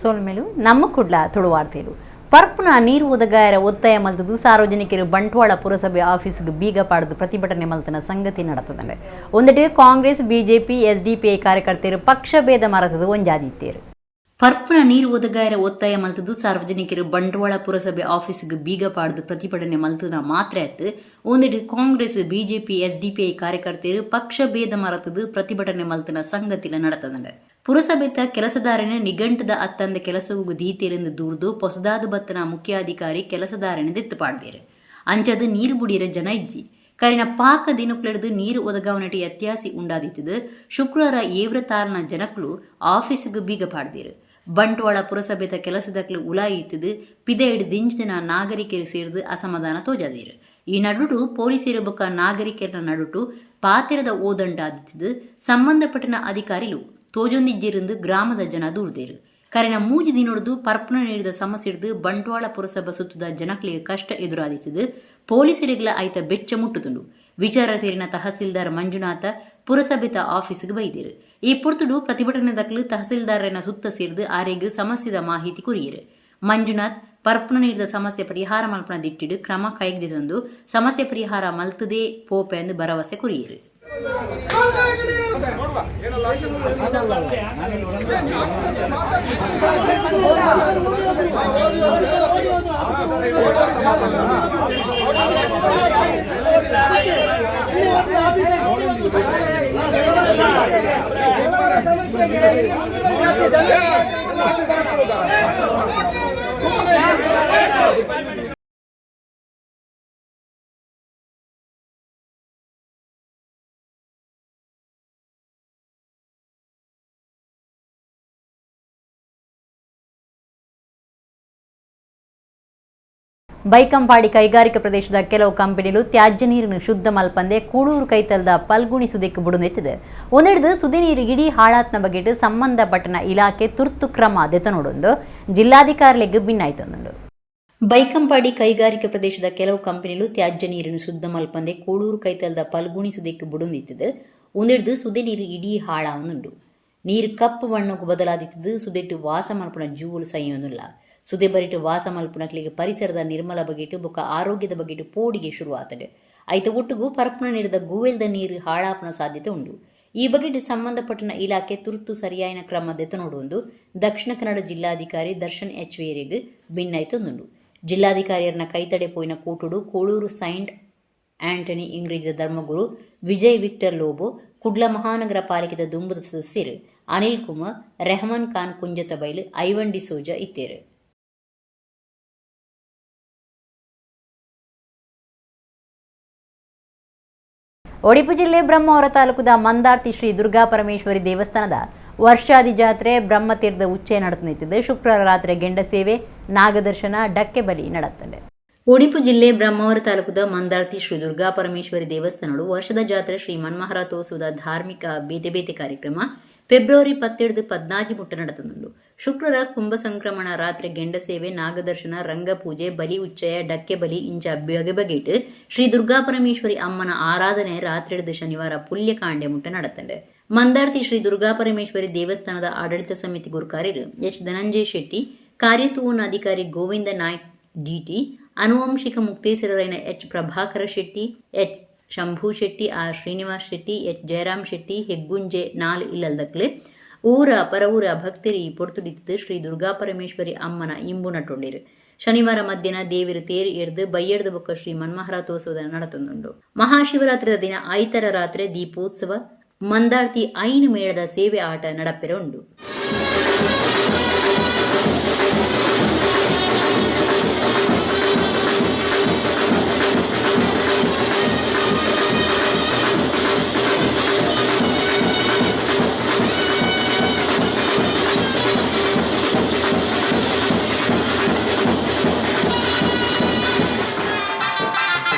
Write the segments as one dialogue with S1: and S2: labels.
S1: ಸೋಲ್ಮೇಲು ನಮ್ಮ ಕುಡ್ಲ ತುಳುವಾರ್ತೆಲು ಪರ್ಪುನ ನೀರು ಒದಗಾಯರ ಒತ್ತಾಯ ಮಲ್ತದು ಸಾರ್ವಜನಿಕರು ಬಂಟ್ವಾಳ ಪುರಸಭೆ ಆಫೀಸ್ಗೆ ಬೀಗ ಪಾಡದು ಪ್ರತಿಭಟನೆ ಮಲ್ತನ ಸಂಗತಿ ನಡೆತದೆ. ಒಂದೆಡೆ ಕಾಂಗ್ರೆಸ್ ಬಿಜೆಪಿ ಎಸ್ಡಿಪಿಐ ಕಾರ್ಯಕರ್ತರು ಪಕ್ಷಭೇದ ಮರೆತದು ಒಂಜಾದಿತ್ತೇರು. ಪರ್ಪುನ ನೀರು ಒದಗಾಯರ ಒತ್ತಾಯ ಮಲ್ತದು ಸಾರ್ವಜನಿಕರು ಬಂಟ್ವಾಳ ಪುರಸಭೆ ಆಫೀಸ್ಗೆ ಬೀಗ ಪಾಡದು ಪ್ರತಿಭಟನೆ ಮಲ್ತನ ಮಾತ್ರ ಆಯ್ತು. ಒಂದೆಡೆ ಕಾಂಗ್ರೆಸ್ ಬಿಜೆಪಿ ಎಸ್ಡಿಪಿಐ ಕಾರ್ಯಕರ್ತರು ಪಕ್ಷಭೇದ ಮರೆತದು ಪ್ರತಿಭಟನೆ ಮಲ್ತನ ಸಂಗತಿಲ ನಡೆತದೆ. ಪುರಸಭೆತ ಕೆಲಸದಾರನ ನಿಘಂಟದ ಅತ್ತಂದ ಕೆಲಸವು ದೀತೇರೆಂದು ದೂರ್ದು ಪೊಸದಾದ ಬತ್ತನ ಮುಖ್ಯಾಧಿಕಾರಿ ಕೆಲಸದಾರನ ದೆತ್ತು ಪಾಡ್ದೇರು. ಅಂಚದು ನೀರು ಬುಡಿಯರ ಜನ ಇಜ್ಜಿ ಕರಿನ ಪಾಕ ದಿನಕ್ಲೆಡ್ದು ನೀರು ಒದಗಾವನಟಿ ಅತ್ಯಾಸಿ ಉಂಡಾದಿತ್ತದು. ಶುಕ್ರವಾರ ಏವ್ರತಾರನ ಜನಕ್ಕಳು ಆಫೀಸ್ಗೆ ಬೀಗ ಪಾಡ್ದೇರು. ಬಂಟ್ವಾಳ ಪುರಸಭೆತ ಕೆಲಸದಕ್ಲು ಉಲಾಯಿತ್ತದು ಪಿದೆಡ್ ದಿಂಜಿನ ನಾಗರಿಕರು ಸೇರಿದು ಅಸಮಾಧಾನ ತೋಜಾದೇರು. ಈ ನಡುಟು ಪೊಲೀಸರು ಬೊಕ್ಕ ನಾಗರಿಕರ ನಡುಟು ಪಾತೆರದ ಓದಂಡಾದಿತ್ತದು. ಸಂಬಂಧಪಟ್ಟನ ಅಧಿಕಾರಿಲು ತೋಜೊಂದಿಜ್ಜಿருந்து ಗ್ರಾಮದ ಜನ ದೂರ್ದೇರು. ಕರೆನ ಮೂಜಿ ದಿನೊಡ್ದು ಪರ್ಪುನ ನೀಡಿದ ಸಮಸ್ಯೆ ಹಿಡಿದು ಬಂಟ್ವಾಳ ಪುರಸಭಾ ಸುತ್ತದ ಜನಕ್ಲಿಗೆ ಕಷ್ಟ ಎದುರಾದಿತ್ತದು. ಪೊಲೀಸರಿಗಳ ಆಯ್ತ ಬೆಚ್ಚ ಮುಟ್ಟುತುಂಡು. ವಿಚಾರ ತೇರಿನ ತಹಸೀಲ್ದಾರ್ ಮಂಜುನಾಥ ಪುರಸಭೆತ ಆಫೀಸ್ಗೆ ಬೈದೇರು. ಈ ಪುರ್ತುಡು ಪ್ರತಿಭಟನೆದಕ್ಲು ತಹಸೀಲ್ದಾರನ ಸುತ್ತ ಸೇರಿದು ಆರೆಗೂ ಸಮಸ್ಯೆದ ಮಾಹಿತಿ ಕುರಿಯರು. ಮಂಜುನಾಥ್ ಪರ್ಪುನ ನೀಡಿದ ಸಮಸ್ಯೆ ಪರಿಹಾರ ಮಲ್ಪನ ದಿಟ್ಟಿಡು ಕ್ರಮ ಕೈಗೆ ತಂದು ಸಮಸ್ಯೆ ಪರಿಹಾರ ಮಲ್ತದೇ ಪೋಪೆ ಎಂದು ಭರವಸೆ ಕುರಿಯರು. ಬೈಕಂಪಾಡಿ ಕೈಗಾರಿಕಾ ಪ್ರದೇಶದ ಕೆಲವು ಕಂಪನಿಗಳು ತ್ಯಾಜ್ಯ ನೀರನ್ನು ಶುದ್ಧ ಮಲ್ಪಂದೆ ಕೂಳೂರು ಕೈತಲದ ಪಲ್ಗುಣಿ ಸುದೆಕ್ಕೆ ಬುಡುನೆತ್ತಿದೆ. ಒಂದೆಡ್ದು ಸುದೆ ನೀರು ಇಡೀ ಹಾಳಾತ್ನ ಬಗೆಟ್ ಸಂಬಂಧಪಟ್ಟನ ಇಲಾಖೆ ತುರ್ತು ಕ್ರಮ ದೆತನೋಡೊಂದು ಜಿಲ್ಲಾಧಿಕಾರಿಗಳಿಗೆ ಭಿನ್ನಾಯ್ತೊಂದುಂಡು. ಬೈಕಂಪಾಡಿ ಕೈಗಾರಿಕಾ ಪ್ರದೇಶದ ಕೆಲವು ಕಂಪನಿಗಳು ತ್ಯಾಜ್ಯ ನೀರನ್ನು ಶುದ್ಧ ಮಲ್ಪಂದೆ ಕೂಳೂರು ಕೈತಲದ ಪಲ್ಗುಣಿ ಸುದೆಕ್ಕೆ ಬುಡುನೆತ್ತಿದೆ. ಒಂದೆಡ್ದು ಸುದೆ ನೀರು ಇಡೀ ಹಾಳಾವನುಂಡು. ನೀರು ಕಪ್ಪು ಬಣ್ಣಕ್ಕೂ ಬದಲಾದಿತ್ತದು. ಸುದೆಟ್ಟು ವಾಸ ಮಲ್ಪನ ಜೂವಲು ಸೈಯೊಂದಿಲ್ಲ. ಸುದೆ ಬರಿಟ್ಟು ವಾಸ ಮಲ್ಪನಕ್ಲಿಗೆ ಪರಿಸರದ ನಿರ್ಮಲ ಬಗೆಟು ಬೊಕ್ಕ ಆರೋಗ್ಯದ ಬಗೆಟು ಪೋಡಿಗೆ ಶುರುವಾತಡೆ. ಐತ ಒಟ್ಟಿಗೂ ಪರ್ಪುನ ನೀಡಿದ ಗೂವೆಲ್ದ ನೀರು ಹಾಳಾಪನ ಸಾಧ್ಯತೆ ಉಂಡು. ಈ ಬಗೆಟ್ ಸಂಬಂಧಪಟ್ಟನ ಇಲಾಖೆ ತುರ್ತು ಸರಿಯಾಯಿನ ಕ್ರಮ ದೆತನೋಡುವುದು ದಕ್ಷಿಣ ಕನ್ನಡ ಜಿಲ್ಲಾಧಿಕಾರಿ ದರ್ಶನ್ ಎಚ್ ವೇರೆಗ್ ಭಿನ್ನೈತೊಂದುಂಡು. ಜಿಲ್ಲಾಧಿಕಾರಿಯರನ್ನ ಕೈತಡೆ ಪೋಯಿನ ಕೂಟುಡು ಕೋಳೂರು ಸೈಂಟ್ ಆಂಟನಿ ಇಂಗ್ರಿಜ ಧರ್ಮಗುರು ವಿಜಯ್ ವಿಕ್ಟರ್ ಲೋಬೋ ಕುಡ್ಲ ಮಹಾನಗರ ಪಾಲಿಕೆದ ದುಂಬುದ ಸದಸ್ಯರು ಅನಿಲ್ ಕುಮಾರ್ ರೆಹಮಾನ್ ಖಾನ್ ಕುಂಜತ ಬೈಲು ಐವನ್ ಡಿಸೋಜ ಇತ್ತೇರು. ಉಡುಪಿ ಜಿಲ್ಲೆ ಬ್ರಹ್ಮಾವರ ತಾಲೂಕದ ಮಂದಾರ್ತಿ ಶ್ರೀ ದುರ್ಗಾ ಪರಮೇಶ್ವರಿ ದೇವಸ್ಥಾನದ ವರ್ಷಾದಿ ಜಾತ್ರೆ ಬ್ರಹ್ಮತೀರ್ಥ ಉಚ್ಚೆ ನಡೆಯುತ್ತಿದೆ. ಶುಕ್ರವಾರ ರಾತ್ರಿ ಗೆಂಡ ಸೇವೆ ನಾಗದರ್ಶನ ಡಕ್ಕೆ ಬಲಿ ನಡೆಯುತ್ತದೆ. ಉಡುಪಿ ಜಿಲ್ಲೆ ಬ್ರಹ್ಮಾವರ ತಾಲೂಕದ ಮಂದಾರ್ತಿ ಶ್ರೀ ದುರ್ಗಾ ಪರಮೇಶ್ವರಿ ದೇವಸ್ಥಾನಗಳು ವರ್ಷದ ಜಾತ್ರೆ ಶ್ರೀ ಮನ್ಮಹಾರಥೋತ್ಸವದ ಧಾರ್ಮಿಕ ಬೇತೆ ಕಾರ್ಯಕ್ರಮ ಫೆಬ್ರವರಿ 17-14 ಮುಟ್ಟ ನಡೆತುಂಡು. ಶುಕ್ರವಾರ ಕುಂಭ ಸಂಕ್ರಮಣ ರಾತ್ರಿ ಗೆಂಡ ಸೇವೆ ನಾಗದರ್ಶನ ರಂಗಪೂಜೆ ಬಲಿ ಉಚ್ಚಯ ಡಕ್ಕೆ ಬಲಿ ಇಂಚ ಬಗೆಬಗೆಟ್ ಶ್ರೀ ದುರ್ಗಾ ಪರಮೇಶ್ವರಿ ಅಮ್ಮನ ಆರಾಧನೆ ರಾತ್ರಿ ಹಿಡಿದು ಶನಿವಾರ ಪುಲ್ಯಕಾಂಡೆ ಮುಟ್ಟ ನಡೆತಂಡೆ. ಮಂದಾರ್ತಿ ಶ್ರೀ ದುರ್ಗಾ ಪರಮೇಶ್ವರಿ ದೇವಸ್ಥಾನದ ಆಡಳಿತ ಸಮಿತಿ ಗುರುಕಾರ್ಯರು ಎಚ್ ಧನಂಜಯ ಶೆಟ್ಟಿ, ಕಾರ್ಯತೂವನ ಅಧಿಕಾರಿ ಗೋವಿಂದ ನಾಯ್ಕ್ ಡಿಟಿ, ಅನುವಂಶಿಕ ಮುಕ್ತೇಸರೈನ H Prabhakara Shetty, H Shambhu Shetty, R Srinivas Shetty, H Jayaram Shetty Heggunje ನಾಲ್ ಇಲ್ಲದಕ್ಲೆ ಊರ ಪರವೂರ ಭಕ್ತರಿ ಪೊರ್ತುಡಿತ್ತು ಶ್ರೀ ದುರ್ಗಾ ಪರಮೇಶ್ವರಿ ಅಮ್ಮನ ಇಂಬು ನಟ್ಟೊಂಡಿರು. ಶನಿವಾರ ಮಧ್ಯಾಹ್ನ ದೇವಿರು ತೇರು ಎರ್ದು ಬೈಯಡ್ದ ಬೊಕ್ಕ ಶ್ರೀ ಮನ್ಮಹಾರಥೋತ್ಸವದ ನಡೆತೊಂದುಂಡು. ಮಹಾಶಿವರಾತ್ರಿಯ ದಿನ ಐತರ ರಾತ್ರಿ ದೀಪೋತ್ಸವ ಮಂದಾರ್ತಿ ಐನು ಮೇಳದ ಸೇವೆ ಆಟ ನಡಪೆರ ಉಂಡು.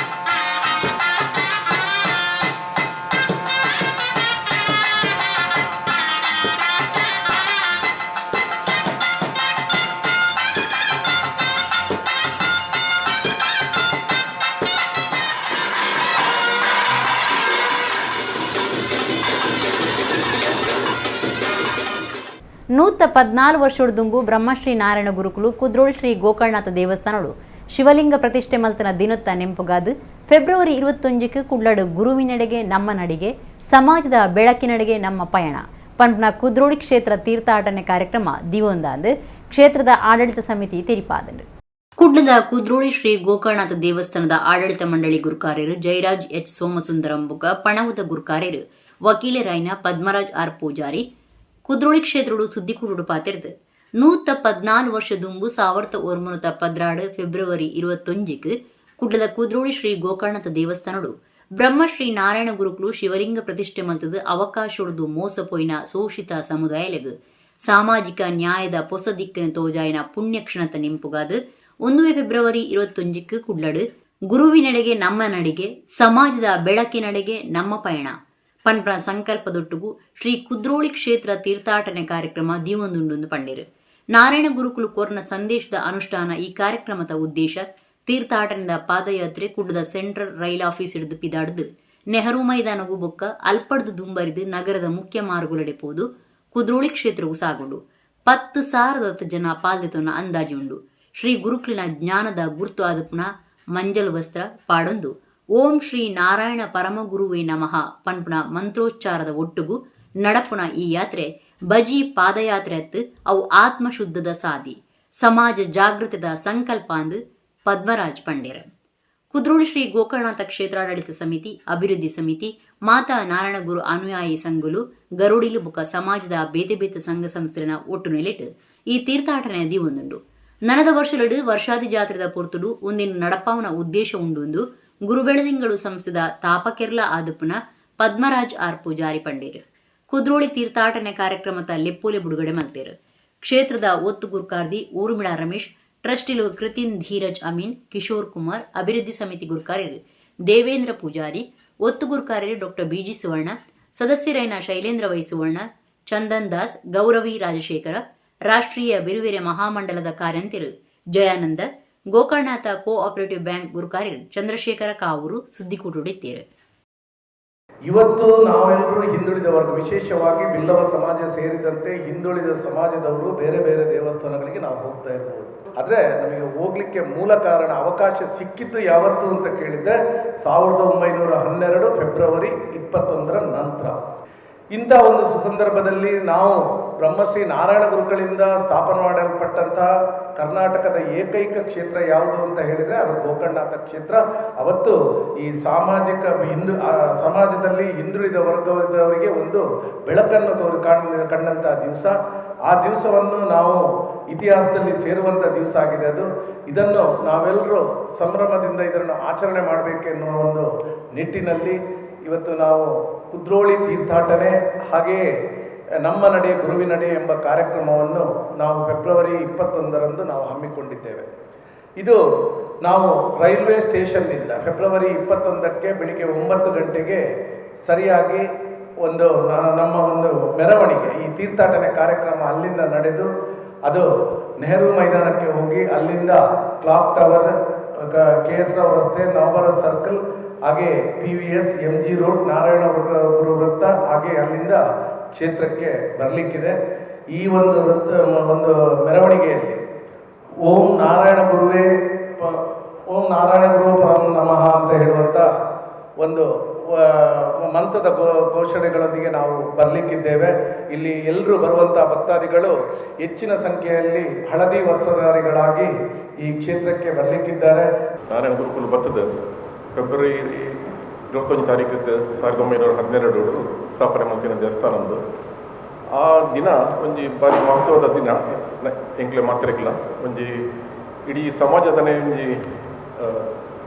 S1: 14 ವರ್ಷದ ದುಂಬು ಬ್ರಹ್ಮಶ್ರೀ ನಾರಾಯಣ ಗುರುಕುಲು ಕುದ್ರೋಳಿ ಶ್ರೀ ಗೋಕರ್ಣನಾಥ ದೇವಸ್ಥಾನಗಳು ಶಿವಲಿಂಗ ಪ್ರತಿಷ್ಠೆ ಮಲ್ತನ ದಿನೊತ್ತ ನೆಂಪುಗಾದು ಫೆಬ್ರವರಿ 21ಕ್ಕೆ ಕುಡ್ಲಡು ಗುರುವಿನೆಡೆಗೆ ನಮ್ಮ ನಡಿಗೆ ಸಮಾಜದ ಬೆಳಕಿನೆಡೆಗೆ ನಮ್ಮ ಪಯಣ ಪಂಪ್ನ ಕುದ್ರೋಳಿ ಕ್ಷೇತ್ರ ತೀರ್ಥಾಟನೆ ಕಾರ್ಯಕ್ರಮ ದಿವೊಂದಾಂದು ಕ್ಷೇತ್ರದ ಆಡಳಿತ ಸಮಿತಿ ತೆರಿಪಾದರು. ಕುಡ್ಲದ ಕುದ್ರೋಳಿ ಶ್ರೀ ಗೋಕರ್ಣನಾಥ ದೇವಸ್ಥಾನದ ಆಡಳಿತ ಮಂಡಳಿ ಗುರುಕಾರ್ಯರು ಜಯರಾಜ್ ಎಚ್ ಸೋಮಸುಂದರಂ ಬುಕ ಪಣವದ ಗುರುಕಾರ್ಯರು ವಕೀಲರಾಯ್ನ ಪದ್ಮರಾಜ್ ಆರ್ ಪೂಜಾರಿ ಕುದ್ರೋಳಿ ಕ್ಷೇತ್ರಡು ಸುದ್ದಿಕೂಡು ಪಾತಿರ್ದು 114 ವರ್ಷ ದುಂಬು 1916 ಫೆಬ್ರವರಿ 21ಕ್ಕೆ ಕುಡ್ಲದ ಕುದ್ರೋಳಿ ಶ್ರೀ ಗೋಕರ್ಣನಾಥ ದೇವಸ್ಥಾನಡು ಬ್ರಹ್ಮಶ್ರೀ ನಾರಾಯಣ ಗುರುಕುಲು ಶಿವಲಿಂಗ ಪ್ರತಿಷ್ಠೆ ಮಲ್ತದು ಅವಕಾಶೊಡ್ದು ಮೋಸಪೋಯಿನ ಶೋಷಿತ ಸಮುದಾಯಲೆಗ್ ಸಾಮಾಜಿಕ ನ್ಯಾಯದ ಹೊಸ ದಿಕ್ಕಿನ ತೋಜಾಯಿನ ಪುಣ್ಯಕ್ಷಣತ ನಿಂಪುಗಾದು 1 ಫೆಬ್ರವರಿ 21ಕ್ಕೆ ಕುಡ್ಲಡು ಗುರುವಿನೆಡೆಗೆ ನಮ್ಮ ನಡಿಗೆ ಸಮಾಜದ ಬೆಳಕಿನೆಡೆಗೆ ನಮ್ಮ ಪಯಣ ಪನ್ಪ್ರ ಸಂಕಲ್ಪದೊಟ್ಟುಗು ಶ್ರೀ ಕುದ್ರೋಳಿ ಕ್ಷೇತ್ರ ತೀರ್ಥಾಟನೆ ಕಾರ್ಯಕ್ರಮ ದಿವೊಂದುಂಡು ಪಂಡಿರು ನಾರಾಯಣ ಗುರುಕುಲು ಕೋರ್ನ ಸಂದೇಶದ ಅನುಷ್ಠಾನ ಈ ಕಾರ್ಯಕ್ರಮದ ಉದ್ದೇಶ ತೀರ್ಥಾಟನದ ಪಾದಯಾತ್ರೆ ಕುಡ್ಲದ ಸೆಂಟ್ರಲ್ ರೈಲ್ ಆಫೀಸ್ ಹಿಡಿದು ಪಿದಾಡ್ದು ನೆಹರು ಮೈದಾನಗೂ ಬೊಕ್ಕ ಅಲ್ಪಡ್ದು ದುಂಬರಿದು ನಗರದ ಮುಖ್ಯ ಮಾರ್ಗುಲಡೆ ಪೋದು ಕುದ್ರೋಳಿ ಕ್ಷೇತ್ರವು ಸಾಗುಂಡು 10,000 ಜನ ಪಾಲ್ದೆತೊನ್ನ ಅಂದಾಜು ಉಂಡು. ಶ್ರೀ ಗುರುಕುಲಿನ ಜ್ಞಾನದ ಗುರ್ತು ಆದಪುನ ಮಂಜಲ್ ವಸ್ತ್ರ ಪಾಡೊಂದು ಓಂ ಶ್ರೀ ನಾರಾಯಣ ಪರಮಗುರುವೇ ನಮಃ ಪನ್ಪುನ ಮಂತ್ರೋಚ್ಚಾರದ ಒಟ್ಟುಗು ನಡಪುನ ಈ ಯಾತ್ರೆ ಬಜಿ ಪಾದಯಾತ್ರೆ ಅತ್ತು ಅವು ಆತ್ಮಶುದ್ಧದ ಸಾದಿ ಸಮಾಜ ಜಾಗೃತದ ಸಂಕಲ್ಪ ಅಂದು ಪದ್ಮರಾಜ್ ಪಂಡೇರ ಕುದ್ರೋಳಿ ಶ್ರೀ ಗೋಕರ್ಣನಾಥ ಕ್ಷೇತ್ರಾಡಳಿತ ಸಮಿತಿ ಅಭಿವೃದ್ಧಿ ಸಮಿತಿ ಮಾತಾ ನಾರಾಯಣ ಗುರು ಅನುಯಾಯಿ ಸಂಘಲು ಗರುಡಿಲು ಬುಕ ಸಮಾಜದ ಬೇತೆ ಬೇತೆ ಸಂಘ ಸಂಸ್ಥೆನ ಒಟ್ಟು ನೆಲೆಟ್ಟು ಈ ತೀರ್ಥಾಟನೆ ದಿವೊಂದುಂಡು ನನದ ವರ್ಷಲಡು ವರ್ಷಾದಿ ಜಾತ್ರೆದ ಪೊರ್ತುಡು ಒಂದಿನ ನಡಪಾವನ ಉದ್ದೇಶ ಉಂಡು ಗುರುಬೆಳದಿಂಗಳು ಸಂಸ್ಥೆದ ತಾಪಕೆರ್ಲ ಆದುಪುನ ಪದ್ಮರಾಜ್ ಆರ್ ಪೂಜಾರಿ ಪಂಡೇರು ಕುದ್ರೋಳಿ ತೀರ್ಥಾಟನೆ ಕಾರ್ಯಕ್ರಮದ ಲೆಪ್ಪೋಲೆ ಬಿಡುಗಡೆ ಮಲ್ತೇರು. ಕ್ಷೇತ್ರದ ಒತ್ತು ಗುರುಕಾರ್ದಿ ಊರುಮಿಳ ರಮೇಶ್ ಟ್ರಸ್ಟಿಲು ಕೃತಿನ್ ಧೀರಜ್ ಅಮೀನ್ ಕಿಶೋರ್ ಕುಮಾರ್ ಅಭಿವೃದ್ಧಿ ಸಮಿತಿ ಗುರುಕಾರ್ಯರು ದೇವೇಂದ್ರ ಪೂಜಾರಿ ಒತ್ತು ಗುರುಕಾರ್ಯರು ಡಾಕ್ಟರ್ ಬಿಜಿ ಸುವರ್ಣ ಸದಸ್ಯರೈನ ಶೈಲೇಂದ್ರ ವೈ ಸುವರ್ಣ ಚಂದನ್ ದಾಸ್ ಗೌರವಿ ರಾಜಶೇಖರ ರಾಷ್ಟ್ರೀಯ ಬಿರುವೆರೆ ಮಹಾಮಂಡಲದ ಕಾರ್ಯಂತಿರು ಜಯಾನಂದ ಗೋಕರ್ಣನಾಥ ಕೋಆಪರೇಟಿವ್ ಬ್ಯಾಂಕ್ ಗುರುಕಾರ್ಯರು ಚಂದ್ರಶೇಖರ ಕಾವೂರು ಸುದ್ದಿಕೂಡಿದ್ದೇರು.
S2: ಇವತ್ತು ನಾವೆಲ್ಲರೂ ಹಿಂದುಳಿದ ವರ್ಗ ವಿಶೇಷವಾಗಿ ಬಿಲ್ಲವ ಸಮಾಜ ಸೇರಿದಂತೆ ಹಿಂದುಳಿದ ಸಮಾಜದವರು ಬೇರೆ ಬೇರೆ ದೇವಸ್ಥಾನಗಳಿಗೆ ನಾವು ಹೋಗ್ತಾ ಇರ್ಬೋದು. ಆದರೆ ನಮಗೆ ಹೋಗ್ಲಿಕ್ಕೆ ಮೂಲ ಕಾರಣ ಅವಕಾಶ ಸಿಕ್ಕಿದ್ದು ಯಾವತ್ತು ಅಂತ ಕೇಳಿದ್ರೆ 1912 ಫೆಬ್ರವರಿ 21 ನಂತರ. ಇಂಥ ಒಂದು ಸುಸಂದರ್ಭದಲ್ಲಿ ನಾವು ಬ್ರಹ್ಮಶ್ರೀ ನಾರಾಯಣ ಗುರುಗಳಿಂದ ಸ್ಥಾಪನೆ ಮಾಡಲ್ಪಟ್ಟಂತಹ ಕರ್ನಾಟಕದ ಏಕೈಕ ಕ್ಷೇತ್ರ ಯಾವುದು ಅಂತ ಹೇಳಿದರೆ ಅದು ಗೋಕರ್ಣನಾಥ ಕ್ಷೇತ್ರ. ಅವತ್ತು ಈ ಸಮಾಜದಲ್ಲಿ ಹಿಂದುಳಿದ ವರ್ಗದವರಿಗೆ ಒಂದು ಬೆಳಕನ್ನು ಕಂಡಂಥ ದಿವಸ. ಆ ದಿವಸವನ್ನು ನಾವು ಇತಿಹಾಸದಲ್ಲಿ ಸೇರುವಂಥ ದಿವಸ ಆಗಿದೆ. ಇದನ್ನು ನಾವೆಲ್ಲರೂ ಸಂಭ್ರಮದಿಂದ ಇದನ್ನು ಆಚರಣೆ ಮಾಡಬೇಕೆನ್ನುವ ಒಂದು ನಿಟ್ಟಿನಲ್ಲಿ ಇವತ್ತು ನಾವು ಕುದ್ರೋಳಿ ತೀರ್ಥಾಟನೆ ಹಾಗೆಯೇ ನಮ್ಮ ನಡೆ ಗುರುವಿನಡೆ ಎಂಬ ಕಾರ್ಯಕ್ರಮವನ್ನು ನಾವು ಫೆಬ್ರವರಿ 21ರಂದು ನಾವು ಹಮ್ಮಿಕೊಂಡಿದ್ದೇವೆ. ಇದು ನಾವು ರೈಲ್ವೆ ಸ್ಟೇಷನ್ನಿಂದ ಫೆಬ್ರವರಿ 21ಕ್ಕೆ ಬೆಳಿಗ್ಗೆ 9 ಗಂಟೆಗೆ ಸರಿಯಾಗಿ ನಮ್ಮ ಒಂದು ಮೆರವಣಿಗೆ ಈ ತೀರ್ಥಾಟನೆ ಕಾರ್ಯಕ್ರಮ ಅಲ್ಲಿಂದ ನಡೆದು ಅದು ನೆಹರು ಮೈದಾನಕ್ಕೆ ಹೋಗಿ ಅಲ್ಲಿಂದ ಕ್ಲಾಕ್ ಟವರ್, KS ರಾವ್ ರಸ್ತೆ, ನವಬಾರ ಸರ್ಕಲ್, ಹಾಗೆ PVS, MG road, Narayana Guru ವೃತ್ತ, ಹಾಗೆ ಅಲ್ಲಿಂದ ಕ್ಷೇತ್ರಕ್ಕೆ ಬರಲಿಕ್ಕಿದೆ. ಈ ಒಂದು ಮೆರವಣಿಗೆಯಲ್ಲಿ ಓಂ ನಾರಾಯಣ ಗುರು ಪರಂ ನಮಃ ಅಂತ ಹೇಳುವಂಥ ಒಂದು ಮಂತ್ರದ ಘೋಷಣೆಗಳೊಂದಿಗೆ ನಾವು ಬರಲಿಕ್ಕಿದ್ದೇವೆ. ಇಲ್ಲಿ ಎಲ್ಲರೂ ಬರುವಂಥ ಭಕ್ತಾದಿಗಳು ಹೆಚ್ಚಿನ ಸಂಖ್ಯೆಯಲ್ಲಿ ಹಳದಿ ವಸ್ತ್ರಧಾರಿಗಳಾಗಿ ಈ ಕ್ಷೇತ್ರಕ್ಕೆ ಬರಲಿಕ್ಕಿದ್ದಾರೆ.
S3: ನಾರಾಯಣ ಗುರುಕುಲು ಬರ್ತದೆ ಫೆಬ್ರವರಿ 21 ತಾರೀಕು 1912 ಸ್ಥಾಪನೆ ಮಾಡ್ತಿನ ದೇವಸ್ಥಾನದ್ದು. ಆ ದಿನ ಒಂದು ಬಾರಿ ಮಹತ್ವದ ದಿನ ಎಂಕ್ಲೆ ಮಾತ್ರಕ್ಕಿಲ್ಲ, ಒಂದು ಇಡೀ ಸಮಾಜದನೇ ಒಂದು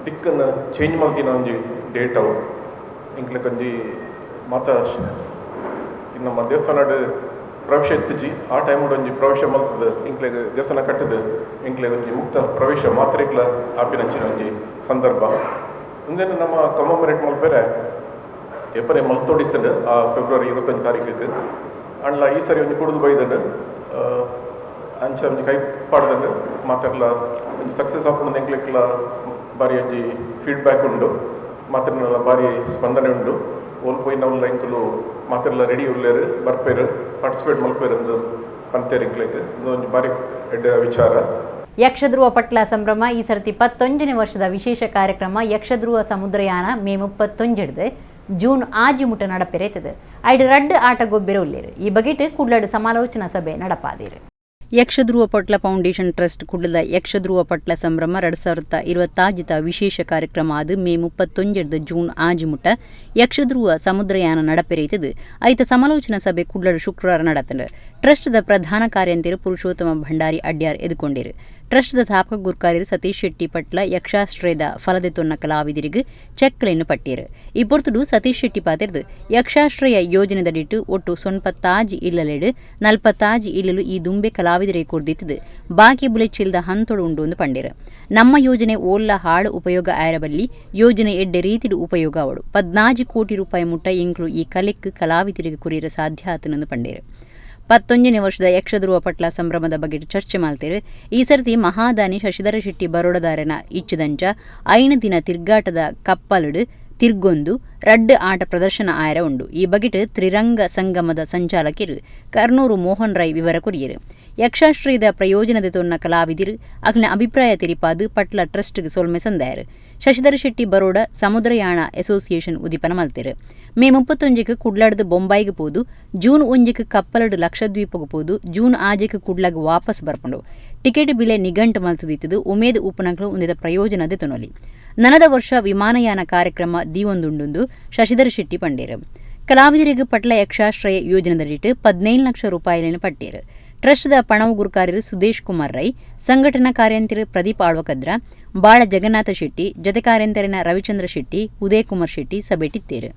S3: ದಿಕ್ಕನ್ನು ಚೇಂಜ್ ಮಾಡ್ತಿನ ಒಂದು ಡೇಟ್ ಅವು ಎಂಕ್ಲೆ ಕಂಜಿ ಮಾತ ನಮ್ಮ ದೇವಸ್ಥಾನ ಪ್ರವೇಶ ಎತ್ತಿಜಿ ಆ ಟೈಮ್ ಒಂದು ಪ್ರವೇಶ ಮಲ್ತದ ಇಂಕ್ಲೆ ದೇವಸ್ಥಾನ ಕಟ್ಟಿದ ಎಂಕ್ಲೆ ಒಂದು ಮುಕ್ತ ಪ್ರವೇಶ ಮಾತ್ರಕ್ಕಿಲ್ಲ ಆಪಿನಂಚಿನ ಒಂದು ಸಂದರ್ಭ. ಮುಂದೇನು ನಮ್ಮ ಕಮಮರೇಟ್ ಮಲ್ಪೇರೆ ಎಪ್ಪನೇ ಮಲ್ತೋಡಿತ್ತಂಡು ಆ ಫೆಬ್ರವರಿ 21 ತಾರೀಕಿಗೆ ಅಂಡ್ಲ ಈ ಸರಿ ಒಂದು ಕುಡಿದು ಬೈದಂಡು ಅಂಚ ಒಂದು ಕೈ ಪಾಡ್ದಂಡು ಮಾತಾಡ್ಲ ಒಂದು ಸಕ್ಸಸ್ ಆಪುಂಡು ಎಂಕ್ಲೆಕ್ಲ ಬಾರಿ ಒಂದು ಫೀಡ್ಬ್ಯಾಕ್ ಉಂಡು, ಮಾತಿರಲ್ಲ ಬಾರಿ ಸ್ಪಂದನೆ ಉಂಡು. ಓಲ್ಪೋಯಿನವಲ್ಲ ಎಂಕಲು ಮಾತಿರಲ್ಲ ರೆಡಿ ಉಳ್ಳೇರು ಬರ್ಪೇರು ಪಾರ್ಟಿಸಿಪೇಟ್ ಮಲ್ಪೇರು ಪಂತೇರಿಕ್ಲೈತೆ ಒಂದು ಬಾರಿ ಎಡ್ಡ ವಿಚಾರ.
S1: ಯಕ್ಷಧ್ರುವ ಪಟ್ಲ ಸಂಭ್ರಮ ಈ ಸರ್ತಿ 11ನೇ ವರ್ಷದ ವಿಶೇಷ ಕಾರ್ಯಕ್ರಮ ಯಕ್ಷಧ್ರುವ ಸಮುದ್ರಯಾನ ಮೇ 31 ಜೂನ್ ಆಜಿಮುಟ ನಡಪೆರೆತದೆ. ಐದು ರಡ್ಡು ಆಟ ಗೊಬ್ಬೆರೆ ಉಳ್ಳೇರು. ಈ ಬಗೆಟ್ ಕುಡ್ಲಡ್ ಸಮಾಲೋಚನಾ ಸಭೆ ನಡಪಾದೇರು. ಯಕ್ಷಧ್ರುವ ಪಟ್ಲ ಫೌಂಡೇಶನ್ ಟ್ರಸ್ಟ್ ಕುಡ್ಲದ ಯಕ್ಷಧ್ರುವ ಪಟ್ಲ ಸಂಭ್ರಮ 2025 ವಿಶೇಷ ಕಾರ್ಯಕ್ರಮ ಆದ ಮೇ 31 ಜೂನ್ ಆಜಿಮುಟ ಯಕ್ಷಧ್ರುವ ಸಮುದ್ರಯಾನ ನಡಪೆರೆತದೆ. ಐತ ಸಮಾಲೋಚನಾ ಸಭೆ ಕುಡ್ಲಡ್ ಶುಕ್ರವಾರ ನಡತಂಡು. ಟ್ರಸ್ಟ್ದ ಪ್ರಧಾನ ಕಾರ್ಯಂತಿರು ಪುರುಷೋತ್ತಮ ಭಂಡಾರಿ ಅಡ್ಯಾರ್ ಎದುಕೊಂಡಿರು. ಟ್ರಸ್ಟ್ದ ತಾಪಕ ಗುರ್ಕಾರ್ಯರು ಸತೀಶ್ ಶೆಟ್ಟಿ ಪಟ್ಲ ಯಕ್ಷಾಶ್ರಯದ ಫಲದೆತ್ತೊನ್ನ ಕಲಾವಿದರಿಗೆ ಚೆಕ್ಲೆನ್ನು ಪಟ್ಟೀರು. ಈ ಪೊರ್ತುಡು ಸತೀಶ್ ಶೆಟ್ಟಿ ಪಾತಿರ್ದು ಯಕ್ಷಾಶ್ರಯ ಯೋಜನೆದಡಿಟ್ಟು ಒಟ್ಟು 90 ಇಲ್ಲಲೆಡು 40 ಇಲ್ಲಲು ಈ ದುಂಬೆ ಕಲಾವಿದರೇ ಕೊರ್ದಿತ್ತದು ಬಾಕಿ ಬುಲೆಚ್ಚಿಲ್ದ ಹಂತೊಡು ಉಂಡು ಒಂದು ಪಂಡಿರು. ನಮ್ಮ ಯೋಜನೆ ಓಲ್ಲ ಹಾಳು ಉಪಯೋಗ ಆಯರಬಲ್ಲಿ ಯೋಜನೆ ಎಡ್ಡೆ ರೀತಿಡು ಉಪಯೋಗ ಅವಡು 14 ಕೋಟಿ ರೂಪಾಯಿ ಮುಟ್ಟ ಎಂಕ್ಲು ಈ ಕಲೆಕ್ ಕಲಾವಿದರಿಗೆ ಕುರಿಯರ ಸಾಧ್ಯ ಆತನೊಂದು ಪಂಡಿರು. 11ನೇ ವರ್ಷದ ಯಕ್ಷಧ್ರುವ ಪಟ್ಲ ಸಂಭ್ರಮದ ಬಗ್ಗೆ ಚರ್ಚೆ ಮಾಡ್ತೀರು. ಈ ಸರ್ತಿ ಮಹಾದಾನಿ ಶಶಿಧರ ಶೆಟ್ಟಿ ಬರೋಡದಾರನ ಇಚ್ಚದಂಚ 5 ದಿನ ತಿರ್ಗಾಟದ ಕಪ್ಪಲಡು ತಿರ್ಗೊಂದು ರಡ್ಡು ಆಟ ಪ್ರದರ್ಶನ ಆಯರ ಉಂಡು. ಈ ಬಗೆಟ್ ತ್ರಿರಂಗ ಸಂಗಮದ ಸಂಚಾಲಕರು ಕರ್ನೂರು ಮೋಹನ್ ರೈ ವಿವರ ಕುರಿಯರು. ಯಕ್ಷಾಶ್ರಯದ ಪ್ರಯೋಜನದ ತೊನ್ನ ಕಲಾವಿದಿರು ಅಕ್ನ ಅಭಿಪ್ರಾಯ ತಿರಿಪಾದು ಪಟ್ಲ ಟ್ರಸ್ಟ್ಗೆ ಸೊಲ್ಮೆ ಸಂದಾಯರು. ಶಶಿಧರ ಶೆಟ್ಟಿ ಬರೋಡ ಸಮುದ್ರಯಾಣ ಅಸೋಸಿಯೇಷನ್ ಉದಿಪನ ಮಲ್ತಿರು. ಮೇ 31 ಕುಡ್ಲಾಡ್ದು ಬೊಂಬಾಯಿಗೆ ಪೋದು, ಜೂನ್ 1 ಕಪ್ಪಲಡು ಲಕ್ಷದ್ವೀಪಗೆ ಪೋದು, ಜೂನ್ 6 ಕುಡ್ಲಾಗ ವಾಪಸ್ ಬರ್ಪಂಡು. ಟಿಕೆಟ್ ಬಿಲೆ ನಿಘಂಟು ಮಲ್ತದಿತ್ತದು ಉಮೇದ್ ಉಪನಕಲು ಒಂದಿದ ಪ್ರಯೋಜನದ ತೊನಲಿ. ನನದ ವರ್ಷ ವಿಮಾನಯಾನ ಕಾರ್ಯಕ್ರಮ ದೀವೊಂದುಂಡು ಶಶಿಧರ ಶೆಟ್ಟಿ ಪಂಡೇರು. ಕಲಾವಿದರಿಗೆ ಪಟ್ಲ ಯಕ್ಷಾಶ್ರಯ ಯೋಜನೆದಡಿಟ್ಟು 15 ಲಕ್ಷ ರೂಪಾಯಿಗಳನ್ನು ಪಟ್ಟೇರು. ಟ್ರಸ್ಟ್ದ ಪಣವು ಗುರುಕಾರ್ಯರು ಸುದೇಶ್ ಕುಮಾರ್ ರೈ, ಸಂಘಟನಾ ಕಾರ್ಯಂತರ ಪ್ರದೀಪ್ ಆಳ್ವಕದ್ರ, ಬಾಳ ಜಗನ್ನಾಥ ಶೆಟ್ಟಿ, ಜತೆ ಕಾರ್ಯಂತರಿನ ರವಿಚಂದ್ರ ಶೆಟ್ಟಿ, ಉದಯ್ ಕುಮಾರ್ ಶೆಟ್ಟಿ ಸಭೆಟಿತ್ತೇರು.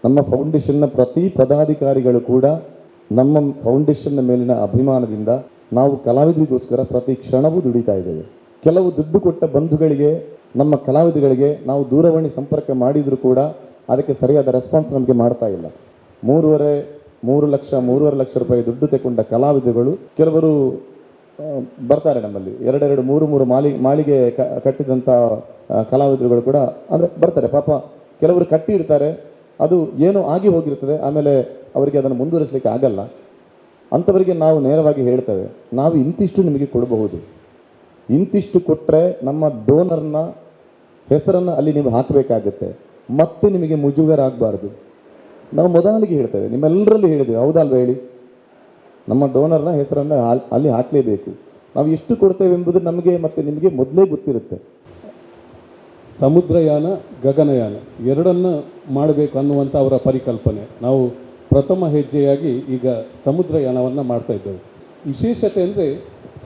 S4: ನಮ್ಮ ಫೌಂಡೇಶನ್ನ ಪ್ರತಿ ಪದಾಧಿಕಾರಿಗಳು ಕೂಡ ನಮ್ಮ ಫೌಂಡೇಶನ್ನ ಮೇಲಿನ ಅಭಿಮಾನದಿಂದ ನಾವು ಕಲಾವಿದರಿಗೋಸ್ಕರ ಪ್ರತಿ ಕ್ಷಣವೂ ದುಡಿತಾ ಇದ್ದೇವೆ. ಕೆಲವು ದುಡ್ಡು ಕೊಟ್ಟ ಬಂಧುಗಳಿಗೆ, ನಮ್ಮ ಕಲಾವಿದಗಳಿಗೆ ನಾವು ದೂರವಾಣಿ ಸಂಪರ್ಕ ಮಾಡಿದರೂ ಕೂಡ ಅದಕ್ಕೆ ಸರಿಯಾದ ರೆಸ್ಪಾನ್ಸ್ ನಮಗೆ ಮಾಡ್ತಾ ಇಲ್ಲ. 3.5 ಲಕ್ಷ ರೂಪಾಯಿ ದುಡ್ಡು ತೆಕೊಂಡ ಕಲಾವಿದಗಳು ಕೆಲವರು ಬರ್ತಾರೆ ನಮ್ಮಲ್ಲಿ. 2-3 ಮಾಳಿಗೆ ಕಟ್ಟಿದಂಥ ಕಲಾವಿದರುಗಳು ಕೂಡ ಅಂದರೆ ಬರ್ತಾರೆ. ಪಾಪ ಕೆಲವರು ಕಟ್ಟಿರ್ತಾರೆ, ಅದು ಏನೋ ಆಗಿ ಹೋಗಿರ್ತದೆ, ಆಮೇಲೆ ಅವರಿಗೆ ಅದನ್ನು ಮುಂದುವರಿಸಲಿಕ್ಕೆ ಆಗಲ್ಲ. ಅಂಥವರಿಗೆ ನಾವು ನೇರವಾಗಿ ಹೇಳ್ತೇವೆ, ನಾವು ಇಂತಿಷ್ಟು ನಿಮಗೆ ಕೊಡಬಹುದು, ಇಂತಿಷ್ಟು ಕೊಟ್ಟರೆ ನಮ್ಮ ಡೋನರ್ನ ಹೆಸರನ್ನು ಅಲ್ಲಿ ನೀವು ಹಾಕಬೇಕಾಗುತ್ತೆ, ಮತ್ತೆ ನಿಮಗೆ ಮುಜುಗರ ಆಗಬಾರ್ದು. ನಾವು ಮೊದಲಿಗೆ ಹೇಳ್ತೇವೆ, ನಿಮ್ಮೆಲ್ಲರಲ್ಲೂ ಹೇಳಿದ್ದೇವೆ, ಹೌದಲ್ವ ಹೇಳಿ, ನಮ್ಮ ಡೋನರ್ನ ಹೆಸರನ್ನು ಅಲ್ಲಿ ಹಾಕಲೇಬೇಕು. ನಾವು ಎಷ್ಟು ಕೊಡ್ತೇವೆ ಎಂಬುದು ನಮಗೆ ಮತ್ತು ನಿಮಗೆ ಮೊದಲೇ ಗೊತ್ತಿರುತ್ತೆ.
S5: ಸಮುದ್ರಯಾನ, ಗಗನಯಾನ ಎರಡನ್ನು ಮಾಡಬೇಕು ಅನ್ನುವಂಥ ಅವರ ಪರಿಕಲ್ಪನೆ. ನಾವು ಪ್ರಥಮ ಹೆಜ್ಜೆಯಾಗಿ ಈಗ ಸಮುದ್ರಯಾನವನ್ನು ಮಾಡ್ತಾ ಇದ್ದೇವೆ. ವಿಶೇಷತೆ ಅಂದರೆ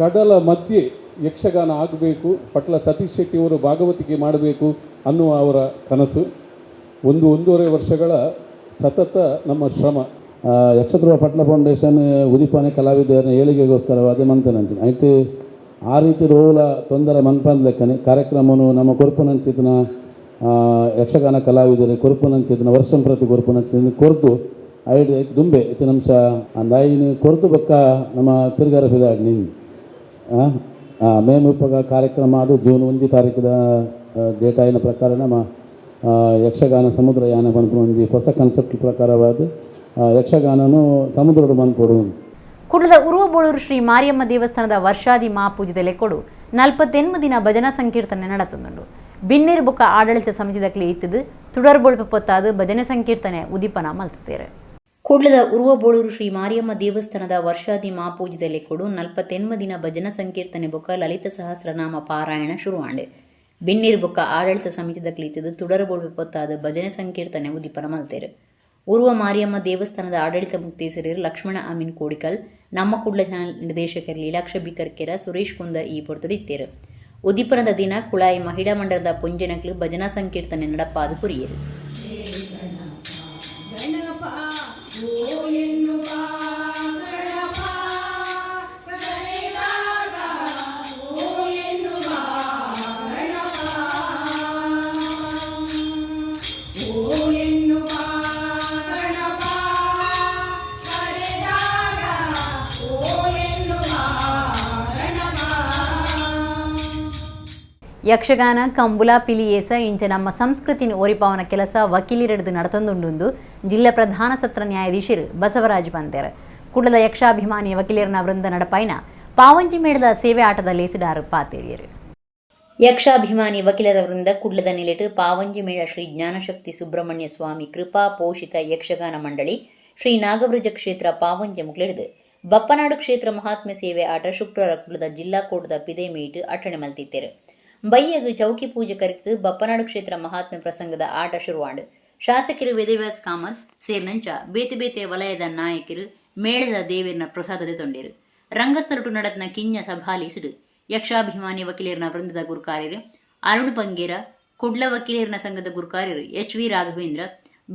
S5: ಕಡಲ ಮಧ್ಯೆ ಯಕ್ಷಗಾನ ಆಗಬೇಕು, ಪಟ್ಲ ಸತೀಶ್ ಶೆಟ್ಟಿಯವರು ಭಾಗವತಿಕೆ ಮಾಡಬೇಕು ಅನ್ನುವ ಅವರ ಕನಸು. 1.5 ವರ್ಷಗಳ ಸತತ ನಮ್ಮ ಶ್ರಮ.
S6: ಯಕ್ಷಧ್ರುವ ಪಟ್ಲ ಫೌಂಡೇಶನ್ ಉದಿಪಾನೆ ಕಲಾವಿದರ ಏಳಿಗೆಗೋಸ್ಕರ ಅದೇ ಮಂತನಂಚಿನ ಐತೆ ಆ ರೀತಿ ರೋಲ ತೊಂದರೆ ಮನ್ಪಂದ ಲೆಕ್ಕನೆ ಕಾರ್ಯಕ್ರಮನು ನಮ್ಮ ಕೊರ್ಪುನಂಚಿತನ ಯಕ್ಷಗಾನ ಕಲಾವಿದರು ಕೊರ್ಪುನಂಚಿತನ ವರ್ಷಂ ಪ್ರತಿ ಕೊರ್ಪುನಂಚಿನ ಕೊರ್ದು ಐದು ದುಂಬೆ ಇತ್ತು ನಿಮಿಷ ಅಂದಾಯಿನ ಕೊರ್ದು ಬಕ್ಕ ನಮ್ಮ ತಿರುಗಾರ ಫಿದಾಡ್ ನಿಂದು ಮೇ 30 ಕಾರ್ಯಕ್ರಮ ಅದು ಜೂನ್ 1 ತಾರೀಕಿದ ಡೇಟ್ ಆಯ್ನ ಪ್ರಕಾರ ನಮ್ಮ ಯಕ್ಷಗಾನ ಸಮುದ್ರಯಾನ ಬಂದ್ಕೊಂಡು ಒಂದು ಹೊಸ ಕಾನ್ಸೆಪ್ಟ್ ಪ್ರಕಾರವಾದ ಯಕ್ಷಗಾನನು ಸಮುದ್ರದ ಬಂದ್ಕೊಡು.
S1: ಕುಡ್ಲದ ಉರುವಬೋಳೂರು ಶ್ರೀ ಮಾರಿಯಮ್ಮ ದೇವಸ್ಥಾನದ ವರ್ಷಾದಿ ಮಹಾಪೂಜೆದ ಲೆಕ್ಕೊಡು 48 ದಿನ ಭಜನಾ ಸಂಕೀರ್ತನೆ ನಡತುಂಡು. ಬಿನ್ನೇರು ಬೊಕ್ಕ ಆಡಳಿತ ಸಮಿತಿದಕ್ಲೆ ಇತ್ತದು ತುಡರ್ಬೋಳ್ಪ ಪೊತ್ತಾದು ಭಜನೆ ಸಂಕೀರ್ತನೆ ಉದಿಪನ ಮಲ್ತುತ್ತೇರೆ. ಕುಡ್ಲದ ಉರುವಬೋಳೂರು ಶ್ರೀ ಮಾರಿಯಮ್ಮ ದೇವಸ್ಥಾನದ ವರ್ಷಾದಿ ಮಹಾಪೂಜೆದ ಲೆಕ್ಕೊಡು 48 ದಿನ ಭಜನಾ ಸಂಕೀರ್ತನೆ ಬೊಕ್ಕ ಲಲಿತ ಸಹಸ್ರನಾಮ ಪಾರಾಯಣ ಶುರುವಾಂಡೆ. ಬಿನ್ನೇರು ಬೊಕ್ಕ ಆಡಳಿತ ಸಮಿತಿದಕ್ಲೆ ಇತ್ತದು ತುಡರ್ಬೋಳ್ಪ ಪೊತ್ತಾದು ಭಜನೆ ಸಂಕೀರ್ತನೆ ಉದಿಪನ ಮಲ್ತೇರೆ. ಉರುವ ಮಾರಿಯಮ್ಮ ದೇವಸ್ಥಾನದ ಆಡಳಿತ ಮುಕ್ತೇಸರಿಯರು ಲಕ್ಷ್ಮಣ ಅಮೀನ್ ಕೋಡಿಕಲ್, ನಮ್ಮ ಕುಡ್ಲ ಚಾನಲ್ ನಿರ್ದೇಶಕರು ಲೀಲಾಕ್ಷ ಬಿಕರ್ಕೆರ, ಸುರೇಶ್ ಕುಂದರ್ ಈ ಪೊರ್ತದಿತ್ತೇರು. ಉದಿಪನದ ದಿನ ಕುಳಾಯಿ ಮಹಿಳಾ ಮಂಡಲದ ಪುಂಜನಕ್ಲು ಭಜನಾ ಸಂಕೀರ್ತನೆ ನಡಪಾದು ಕುರಿಯರು. ಯಕ್ಷಗಾನ ಕಂಬುಲ ಪಿಲಿಯೇಸ ಇಂಚ ನಮ್ಮ ಸಂಸ್ಕೃತಿನ ಓರಿಪಾವನ ಕೆಲಸ ವಕೀಲಿರಡ್ದು ನಡತೊಂದುಂಡು ಜಿಲ್ಲಾ ಪ್ರಧಾನ ಸತ್ರ ನ್ಯಾಯಾಧೀಶರು ಬಸವರಾಜ್ ಪಂತೇರ್ ಕುಡ್ಲದ ಯಕ್ಷಾಭಿಮಾನಿ ವಕೀಲರನ ವೃಂದ ನಡಪೈನ ಪಾವಂಜಿ ಮೇಳದ ಸೇವೆ ಆಟದ ಲೇಸಿಡಾರು ಪಾತೇರಿಯರು. ಯಕ್ಷಾಭಿಮಾನಿ ವಕೀಲರ ವೃಂದ ಕುಡ್ಲದ ನಿಲೆಟ್ ಪಾವಂಜಿ ಮೇಳ ಶ್ರೀ ಜ್ಞಾನಶಕ್ತಿ ಸುಬ್ರಹ್ಮಣ್ಯ ಸ್ವಾಮಿ ಕೃಪಾ ಪೋಷಿತ ಯಕ್ಷಗಾನ ಮಂಡಳಿ ಶ್ರೀ ನಾಗಬ್ರಜ ಕ್ಷೇತ್ರ ಪಾವಂಜಿ ಮುಕ್ಲೆಡ್ದು ಬಪ್ಪನಾಡು ಕ್ಷೇತ್ರ ಮಹಾತ್ಮೆ ಸೇವೆ ಆಟ ಶುಕ್ರವಾರ ಕುಡ್ಲದ ಜಿಲ್ಲಾ ಕೋಟದ ಪಿದೆ ಮೀಟ್ ಅಟಣೆ ಮಲ್ತಿತ್ತೇರು. ಬೈಯಗ್ ಚೌಕಿ ಪೂಜೆ ಕರೆತು ಬಪ್ಪನಾಡು ಕ್ಷೇತ್ರ ಮಹಾತ್ಮೆ ಪ್ರಸಂಗದ ಆಟ ಶುರುವಾಂಡ್ ಶಾಸಕರು ವೇದವ್ಯಾಸ್ ಕಾಮತ್ ಸೇರಿನಂಚ ಬೇತೆ ಬೇತೆ ವಲಯದ ನಾಯಕರು ಮೇಳದ ದೇವೇರ್ನ ಪ್ರಸಾದತೆ ತೊಂಡೇರು. ರಂಗಸ್ಥಳಟು ನಡತ್ನ ಕಿಂಜ ಸಭಾಲಿಸಿಡು ಯಕ್ಷಾಭಿಮಾನಿ ವಕೀಲರನ ವೃಂದದ ಗುರುಕಾರ್ಯರು ಅರುಣ್ ಬಂಗೇರ, ಕುಡ್ಲ ವಕೀಲರನ ಸಂಘದ ಗುರುಕಾರ್ಯರು HV ರಾಘವೇಂದ್ರ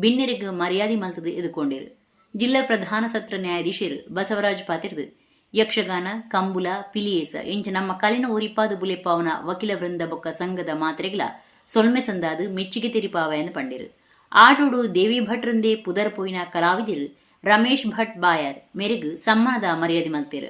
S1: ಬಿನ್ನೆರಿಗೆ ಮರ್ಯಾದೆ ಮಲ್ತದು ಎದುಕೊಂಡೇರು. ಜಿಲ್ಲಾ ಪ್ರಧಾನ ಸತ್ರ ನ್ಯಾಯಾಧೀಶರು ಬಸವರಾಜ್ ಪಾತಿರ್ದು ಯಕ್ಷಗಾನ ಕಂಬುಲ ಪಿಲಿಯೇಸ ಇಂಚ ನಮ್ಮ ಕಲಿನ ಓರಿಪಾದು ಬುಲೆಪಾವನ ವಕೀಲ ವೃಂದ ಬೊಕ್ಕ ಸಂಘದ ಮಾತ್ರೆಗಳ ಸೊಲ್ಮೆ ಸಂದಾದು ಮೆಚ್ಚುಗೆ ತೆರಿಪಾವ ಎಂದು ಪಂಡೇರು. ಆಡೋಡು ದೇವಿ ಭಟ್ರಂದೇ ಪುದರ್ ಪೋಯಿನ ಕಲಾವಿದರು ರಮೇಶ್ ಭಟ್ ಬಾಯರ್ ಮೇರೆಗೂ ಸಮ್ಮಾನದ ಮರ್ಯಾದೆ ಮಲ್ತೇರು.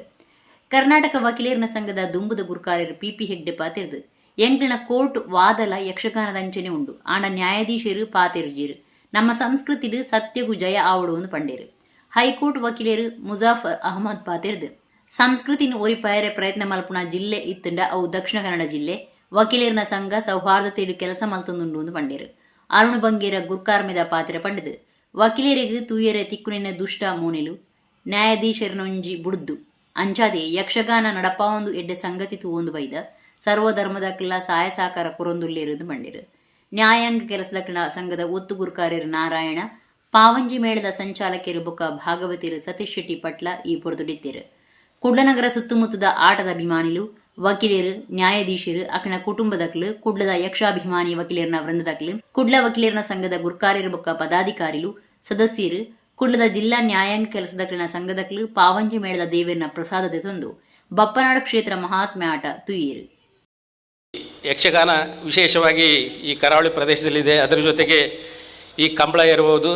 S1: ಕರ್ನಾಟಕ ವಕೀಲರನ ಸಂಘದ ದುಂಬುದ ಗುರುಕಾರ್ಯರು PP ಹೆಗ್ಡೆ ಪಾತಿರ್ದು ಎಂಗ್ಲಿನ ಕೋರ್ಟ್ ವಾದಲ ಯಕ್ಷಗಾನದ ಅಂಚನೆ ಉಂಡು ಆಂಡ ನ್ಯಾಯಾಧೀಶರು ಪಾತಿರ್ಜೀರು ನಮ್ಮ ಸಂಸ್ಕೃತಿಡು ಸತ್ಯಗೂ ಜಯ ಆವಡುವನ್ನು ಪಂಡೇರು. ಹೈಕೋರ್ಟ್ ವಕೀಲರು ಮುಜಾಫರ್ ಅಹಮದ್ ಪಾತಿರ್ದು ಸಂಸ್ಕೃತಿನ ಓರಿಪಾಯರೆ ಪ್ರಯತ್ನ ಮಲ್ಪುನ ಜಿಲ್ಲೆ ಇತ್ತಂಡ ಅವು ದಕ್ಷಿಣ ಕನ್ನಡ ಜಿಲ್ಲೆ ವಕೀಲರನ ಸಂಘ ಸೌಹಾರ್ದತೆಡು ಕೆಲಸ ಮಲ್ತೊಂದುಂಡು ಎಂದು ಪಂಡೇರು. ಅರುಣ್ ಬಂಗೇರ ಗುರ್ಕಾರ್ಮೆದ ಪಾತ್ರ ಪಂಡದು ವಕೀಲರಿಗೆ ತೂಯರೆ ತಿಕ್ಕುನಿನ ದುಷ್ಟ ಮೋನೆಲು ನ್ಯಾಯಾಧೀಶರನೊಂಜಿ ಬುಡ್ದು ಅಂಚಾದೆ ಯಕ್ಷಗಾನ ನಡಪಾವೊಂದು ಎಡ್ಡೆ ಸಂಗತಿ ತೂವೊಂದು ಬೈದ ಸರ್ವಧರ್ಮದಕ್ಕೆಲ್ಲ ಸಹಾಯ ಸಹಕಾರ ಕೊರೊಂದುಲ್ಲೇರುದು ಬಂಡೇರು. ನ್ಯಾಯಾಂಗ ಕೆಲಸದ ಸಂಘದ ಒತ್ತು ಗುರುಕಾರ್ಯರು ನಾರಾಯಣ, ಪಾವಂಜಿ ಮೇಳದ ಸಂಚಾಲಕರು ಬೊಕ್ಕ ಭಾಗವತಿರು ಸತೀಶ್ ಶೆಟ್ಟಿ ಪಟ್ಲ ಈ ಪೊರತುಡಿತ್ತೇರು. ಕುಡ್ಲನಗರ ಸುತ್ತಮುತ್ತದ ಆಟದ ಅಭಿಮಾನಿಲು ವಕೀಲರು ನ್ಯಾಯಾಧೀಶರು ಅಕನ ಕುಟುಂಬದಕ್ಲು ಕುಡ್ಲದ ಯಕ್ಷಾಭಿಮಾನಿ ವಕೀಲರನ ವೃಂದದಕ್ಲು ಕುಡ್ಲ ವಕೀಲರನ ಸಂಘದ ಗುರುಕಾರ್ಯರು ಬೊಕ್ಕ ಪದಾಧಿಕಾರಿಲು ಸದಸ್ಯರು ಕುಡ್ಲದ ಜಿಲ್ಲಾ ನ್ಯಾಯಾಂಗ ಕೆಲಸದಕ್ಲಿನ ಸಂಘದಕ್ಲು ಪಾವಂಜಿ ಮೇಳದ ದೇವೇರ್ನ ಪ್ರಸಾದತೆ ತಂದು ಬಪ್ಪನಾಡು ಕ್ಷೇತ್ರ ಮಹಾತ್ಮೆ ಆಟ ತುಯ್ಯರು.
S7: ಯಕ್ಷಗಾನ ವಿಶೇಷವಾಗಿ ಈ ಕರಾವಳಿ ಪ್ರದೇಶದಲ್ಲಿದೆ. ಅದರ ಜೊತೆಗೆ ಈ ಕಂಬಳ ಇರ್ಬೋದು,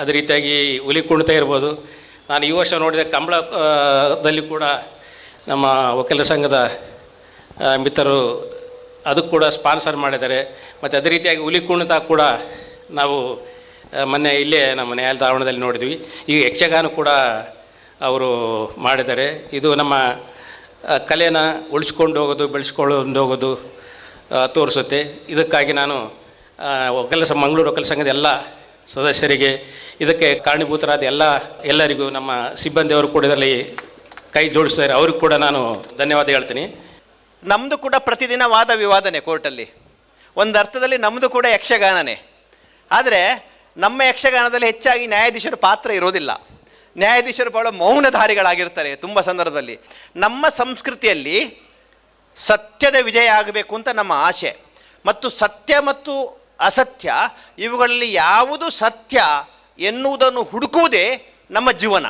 S7: ಅದೇ ರೀತಿಯಾಗಿ ಹುಲಿ ಕುಣಿತ ಇರ್ಬೋದು. ನಾನು ಈ ವರ್ಷ ನೋಡಿದ ಕಂಬಳದಲ್ಲಿ ಕೂಡ ನಮ್ಮ ವಕೀಲರ ಸಂಘದ ಮಿತ್ರರು ಅದು ಕೂಡ ಸ್ಪಾನ್ಸರ್ ಮಾಡಿದ್ದಾರೆ. ಮತ್ತು ಅದೇ ರೀತಿಯಾಗಿ ಹುಲಿ ಕುಣಿತ ಕೂಡ ನಾವು ಮೊನ್ನೆ ಇಲ್ಲೇ ನಮ್ಮ ನ್ಯಾಯಾಲಯದ ಆವರಣದಲ್ಲಿ ನೋಡಿದ್ವಿ. ಈಗ ಯಕ್ಷಗಾನ ಕೂಡ ಅವರು ಮಾಡಿದ್ದಾರೆ. ಇದು ನಮ್ಮ ಕಲೆನ ಉಳಿಸ್ಕೊಂಡು ಹೋಗೋದು, ಬೆಳೆಸ್ಕೊಂಡು ಹೋಗೋದು ತೋರಿಸುತ್ತೆ. ಇದಕ್ಕಾಗಿ ನಾನು ಮಂಗಳೂರು ವಕೀಲ ಸಂಘದ ಎಲ್ಲ ಸದಸ್ಯರಿಗೆ, ಇದಕ್ಕೆ ಕಾರಣೀಭೂತರಾದ ಎಲ್ಲರಿಗೂ ನಮ್ಮ ಸಿಬ್ಬಂದಿಯವರು ಕೂಡ ಇದರಲ್ಲಿ ಕೈ ಜೋಡಿಸ್ತಾರೆ. ಅವ್ರಿಗೆ ಕೂಡ ನಾನು ಧನ್ಯವಾದ ಹೇಳ್ತೀನಿ.
S8: ನಮ್ಮದು ಕೂಡ ಪ್ರತಿದಿನ ವಾದ ವಿವಾದನೆ ಕೋರ್ಟಲ್ಲಿ. ಒಂದು ಅರ್ಥದಲ್ಲಿ ನಮ್ಮದು ಕೂಡ ಯಕ್ಷಗಾನನೇ. ಆದರೆ ನಮ್ಮ ಯಕ್ಷಗಾನದಲ್ಲಿ ಹೆಚ್ಚಾಗಿ ನ್ಯಾಯಾಧೀಶರ ಪಾತ್ರ ಇರೋದಿಲ್ಲ. ನ್ಯಾಯಾಧೀಶರು ಬಹಳ ಮೌನಧಾರಿಗಳಾಗಿರ್ತಾರೆ ತುಂಬ ಸಂದರ್ಭದಲ್ಲಿ. ನಮ್ಮ ಸಂಸ್ಕೃತಿಯಲ್ಲಿ ಸತ್ಯದ ವಿಜಯ ಆಗಬೇಕು ಅಂತ ನಮ್ಮ ಆಶೆ. ಮತ್ತು ಸತ್ಯ ಮತ್ತು ಅಸತ್ಯ ಇವುಗಳಲ್ಲಿ ಯಾವುದು ಸತ್ಯ ಎನ್ನುವುದನ್ನು ಹುಡುಕುವುದೇ ನಮ್ಮ ಜೀವನ.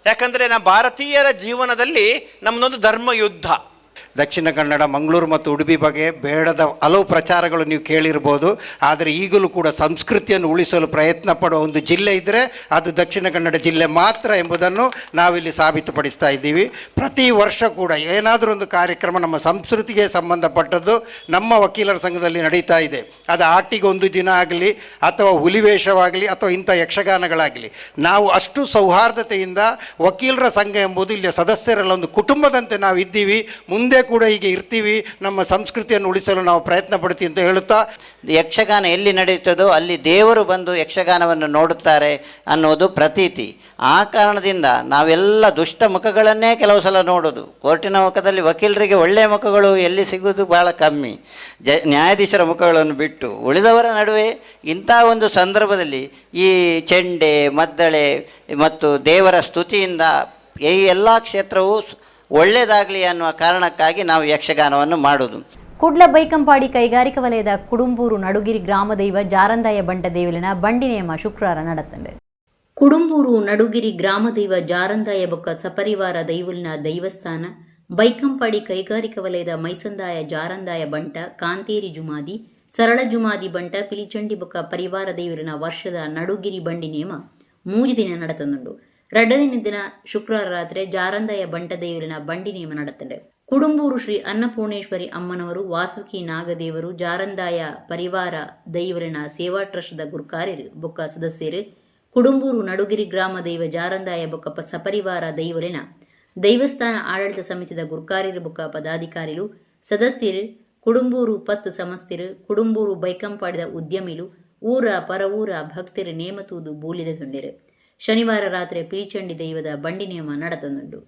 S8: ಯಾಕಂದರೆ ನಮ್ಮ ಭಾರತೀಯರ ಜೀವನದಲ್ಲಿ ನಮ್ಮದೊಂದು ಧರ್ಮಯುದ್ಧ.
S9: ದಕ್ಷಿಣ ಕನ್ನಡ, ಮಂಗಳೂರು ಮತ್ತು ಉಡುಪಿ ಬಗ್ಗೆ ಬೇಡದ ಹಲವು ಪ್ರಚಾರಗಳು ನೀವು ಕೇಳಿರ್ಬೋದು. ಆದರೆ ಈಗಲೂ ಕೂಡ ಸಂಸ್ಕೃತಿಯನ್ನು ಉಳಿಸಲು ಪ್ರಯತ್ನ ಪಡುವ ಒಂದು ಜಿಲ್ಲೆ ಇದ್ದರೆ ಅದು ದಕ್ಷಿಣ ಕನ್ನಡ ಜಿಲ್ಲೆ ಮಾತ್ರ ಎಂಬುದನ್ನು ನಾವಿಲ್ಲಿ ಸಾಬೀತುಪಡಿಸ್ತಾ ಇದ್ದೀವಿ. ಪ್ರತಿ ವರ್ಷ ಕೂಡ ಏನಾದರೂ ಒಂದು ಕಾರ್ಯಕ್ರಮ ನಮ್ಮ ಸಂಸ್ಕೃತಿಗೆ ಸಂಬಂಧಪಟ್ಟದ್ದು ನಮ್ಮ ವಕೀಲರ ಸಂಘದಲ್ಲಿ ನಡೀತಾ ಇದೆ. ಅದು ಆಟಿಗೊಂದು ದಿನ ಆಗಲಿ ಅಥವಾ ಹುಲಿವೇಷವಾಗಲಿ ಅಥವಾ ಇಂಥ ಯಕ್ಷಗಾನಗಳಾಗಲಿ, ನಾವು ಅಷ್ಟು ಸೌಹಾರ್ದತೆಯಿಂದ ವಕೀಲರ ಸಂಘ ಎಂಬುದು ಇಲ್ಲಿಯ ಸದಸ್ಯರೆಲ್ಲ ಒಂದು ಕುಟುಂಬದಂತೆ ನಾವು ಇದ್ದೀವಿ, ಮುಂದೆ ಕೂಡ ಹೀಗೆ ಇರ್ತೀವಿ. ನಮ್ಮ ಸಂಸ್ಕೃತಿಯನ್ನು ಉಳಿಸಲು ನಾವು ಪ್ರಯತ್ನ ಪಡ್ತೀವಿ ಅಂತ ಹೇಳುತ್ತಾ,
S10: ಯಕ್ಷಗಾನ ಎಲ್ಲಿ ನಡೆಯುತ್ತದೋ ಅಲ್ಲಿ ದೇವರು ಬಂದು ಯಕ್ಷಗಾನವನ್ನು ನೋಡುತ್ತಾರೆ ಅನ್ನೋದು ಪ್ರತೀತಿ. ಆ ಕಾರಣದಿಂದ ನಾವೆಲ್ಲ ದುಷ್ಟ ಮುಖಗಳನ್ನೇ ಕೆಲವು ಸಲ ನೋಡೋದು. ಕೋರ್ಟಿನ ಮುಖದಲ್ಲಿ ವಕೀಲರಿಗೆ ಒಳ್ಳೆಯ ಮುಖಗಳು ಎಲ್ಲಿ ಸಿಗುವುದು ಭಾಳ ಕಮ್ಮಿ. ನ್ಯಾಯಾಧೀಶರ ಮುಖಗಳನ್ನು ಬಿಟ್ಟು ಉಳಿದವರ ನಡುವೆ ಇಂಥ ಒಂದು ಸಂದರ್ಭದಲ್ಲಿ ಈ ಚೆಂಡೆ, ಮದ್ದಳೆ ಮತ್ತು ದೇವರ ಸ್ತುತಿಯಿಂದ ಈ ಎಲ್ಲ ಕ್ಷೇತ್ರವೂ ಒಳ್ಳೆಯದಾಗಲಿ ಅನ್ನುವ ಕಾರಣಕ್ಕಾಗಿ ನಾವು ಯಕ್ಷಗಾನವನ್ನು ಮಾಡೋದು.
S1: ಕುಡ್ಲ ಬೈಕಂಪಾಡಿ ಕೈಗಾರಿಕಾ ವಲಯದ ಕುಡುಂಬೂರು ನಡುಗಿರಿ ಗ್ರಾಮದೈವ ಜಾರಂದಾಯ ಬಂಟ ದೇವಿಲಿನ ಬಂಡಿ ನೇಮ ಶುಕ್ರವಾರ ನಡೆತಂದೆ. ಕುಡುಂಬೂರು ನಡುಗಿರಿ ಗ್ರಾಮದೈವ ಜಾರಂದಾಯ ಬೊಕ್ಕ ಸಪರಿವಾರ ದೈವಲಿನ ದೈವಸ್ಥಾನ ಬೈಕಂಪಾಡಿ ಕೈಗಾರಿಕಾ ವಲಯದ ಮೈಸಂದಾಯ ಜಾರಂದಾಯ ಬಂಟ ಕಾಂತೇರಿ ಜುಮಾದಿ ಸರಳ ಜುಮಾದಿ ಬಂಟ ಪಿಲಿಚಂಡಿ ಬೊಕ್ಕ ಪರಿವಾರ ದೈವಲಿನ ವರ್ಷದ ನಡುಗಿರಿ ಬಂಡಿ ನೇಮ 3 ದಿನ ನಡೆತಂದುಂಡು. 2ನೇ ದಿನ ಶುಕ್ರವಾರ ರಾತ್ರಿ ಜಾರಂದಾಯ ಬಂಟ ದೇವರಿನ ಬಂಡಿ ನೇಮ ನಡೆತಂಡೆ. ಕುಡುಂಬೂರು ಶ್ರೀ ಅನ್ನಪೂರ್ಣೇಶ್ವರಿ ಅಮ್ಮನವರು ವಾಸುಕಿ ನಾಗದೇವರು ಜಾರಂದಾಯ ಪರಿವಾರ ದೈವರಿನ ಸೇವಾ ಟ್ರಸ್ಟ್ದ ಗುರುಕಾರ್ಯರು ಬೊಕ್ಕ ಸದಸ್ಯರು ಕುಡುಂಬೂರು ನಡುಗಿರಿ ಗ್ರಾಮ ದೈವ ಜಾರಂದಾಯ ಬೊಕ್ಕ ಸಪರಿವಾರ ದೈವರಿನ ದೈವಸ್ಥಾನ ಆಡಳಿತ ಸಮಿತಿದ ಗುರುಕಾರ್ಯರು ಬೊಕ್ಕ ಪದಾಧಿಕಾರಿಗಳು ಸದಸ್ಯರು ಕುಡುಂಬೂರು ಪತ್ತು ಸಮಸ್ತಿರು ಕುಡುಂಬೂರು ಬೈಕಂಪಾಡಿದ ಉದ್ಯಮಿಲು ಊರ ಪರವೂರ ಭಕ್ತರು ನೇಮತೂದು ಬೂಲಿದೆ ಸುಂಡಿರು. ಶನಿವಾರ ರಾತ್ರಿ ಪಿರಿಚಂಡಿ ದೈವದ ಬಂಡಿ ನೇಮ ನಡೆತನುಂಡು.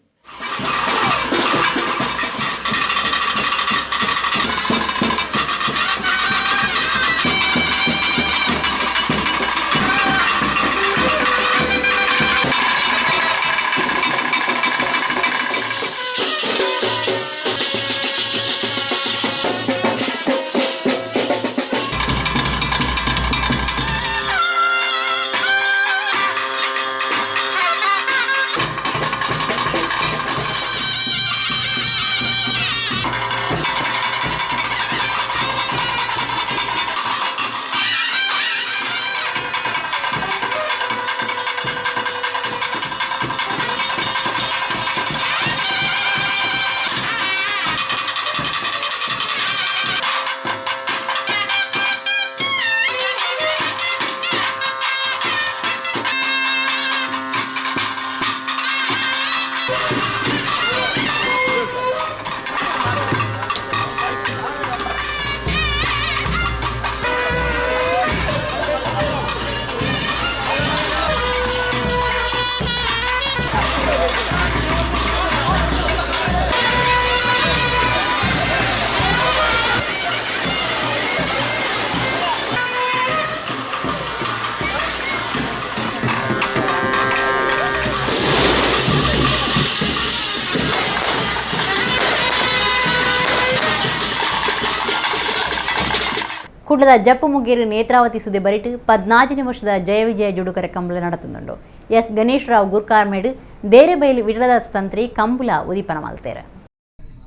S1: ಕುಡ್ಲದ ಜಪ್ಪು ಮುಗೇರು ನೇತ್ರಾವತಿ ಸುದ್ದಿ ಬರಿಟ್ 14ನೇ ವರ್ಷದ ಜಯ ವಿಜಯ ಜುಡುಕರ ಕಂಬಳ നടത്തുന്നുണ്ട്. ಎಸ್ ಗಣೇಶ್ ರಾವ್ ಗುರ್ಕಾರ್ಮೇಡ್ ದೇರೆಬೈಲು ವಿಠಲದಾಸ ತಂತ್ರಿ ಕಂಬಳ ಉದಿಪನ ಮಲ್ತೇರೆ.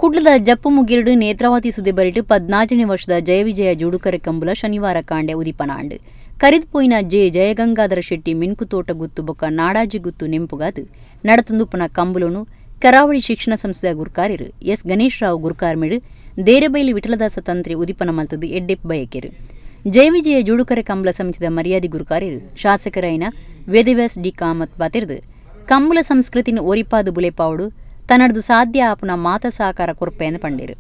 S1: ಕುಡ್ಲದ ಜಪ್ಪು ಮುಗೇರು ನೇತ್ರಾವತಿ ಸುದ್ದಿ ಬರಿಟ್ 14ನೇ ವರ್ಷದ ಜಯ ವಿಜಯ ಜುಡುಕರ ಕಂಬಳ ಶನಿವಾರ ಕಾಂಡೆ ಉದಿಪನಾಂಡ್ ಕರಿದ್ಪೋಯಿನ ಜಯಗಂಗಾಧರ ಶೆಟ್ಟಿ ಮಿನ್ಕುತೋಟ ಗುತ್ತು ಬೊಕ್ಕ ನಾಡಾಜಿ ಗುತ್ತು ನೆಂಪುಗಾದು ನಡತಂದುಪ್ಪನ ಕಂಬಳನು ಕರಾವಳಿ ಶಿಕ್ಷಣ ಸಂಸ್ಥೆಯ ಗುರ್ಕಾರ್ಯರು ಎಸ್ ಗಣೇಶ್ ರಾವ್ ಗುರ್ಕಾರ್ಮೇಡ್ ದೇರೆಬೈಲು ವಿಠಲದಾಸ ತಂತ್ರಿ ಉದಿಪನ ಮಲ್ತದ್ದು ಎಡ್ಡೆಪ್ ಬಯಕೆರು. ಜಯ ವಿಜಯ ಜುಡುಕರ ಕಂಬಳ ಸಮಿತಿದ ಮರ್ಯಾದೆ ಗುರುಕಾರ್ಯರು ಶಾಸಕರೈನ ವೇದವ್ಯಾಸ್ ಡಿ ಕಾಮತ್ ಬಾತಿರ್ದು ಕಂಬಳ ಸಂಸ್ಕೃತಿನ ಒರಿಪಾದು ಬುಲೆಪಾವುಡು ತನ್ನಡದು ಸಾಧ್ಯ ಆಪುನ ಮಾತ ಸಾಕಾರ ಕೊರ್ಪೆಯನ್ನು ಪಂಡಿರು.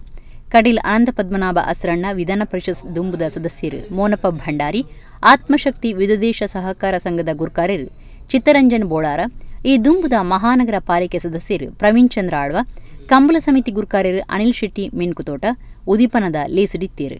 S1: ಕಡಿಲ್ ಅನಂತ ಪದ್ಮನಾಭ ಅಸರಣ್ಣ ವಿಧಾನ ಪರಿಷತ್ ದುಂಬುದ ಸದಸ್ಯರು ಮೋನಪ್ಪ ಭಂಡಾರಿ ಆತ್ಮಶಕ್ತಿ ವಿಧದೇಶ ಸಹಕಾರ ಸಂಘದ ಗುರುಕಾರ್ಯರು ಚಿತ್ತರಂಜನ್ ಬೋಳಾರ ಈ ದುಂಬುದ ಮಹಾನಗರ ಪಾಲಿಕೆ ಸದಸ್ಯರು ಪ್ರವೀಣ್ ಚಂದ್ರ ಆಳ್ವ ಕಂಬಳ ಸಮಿತಿ ಗುರುಕಾರ್ಯರು ಅನಿಲ್ ಶೆಟ್ಟಿ ಮಿನ್ಕುತೋಟ ಉದಿಪನದ ಲೇಸಿಡಿತ್ತೇರು.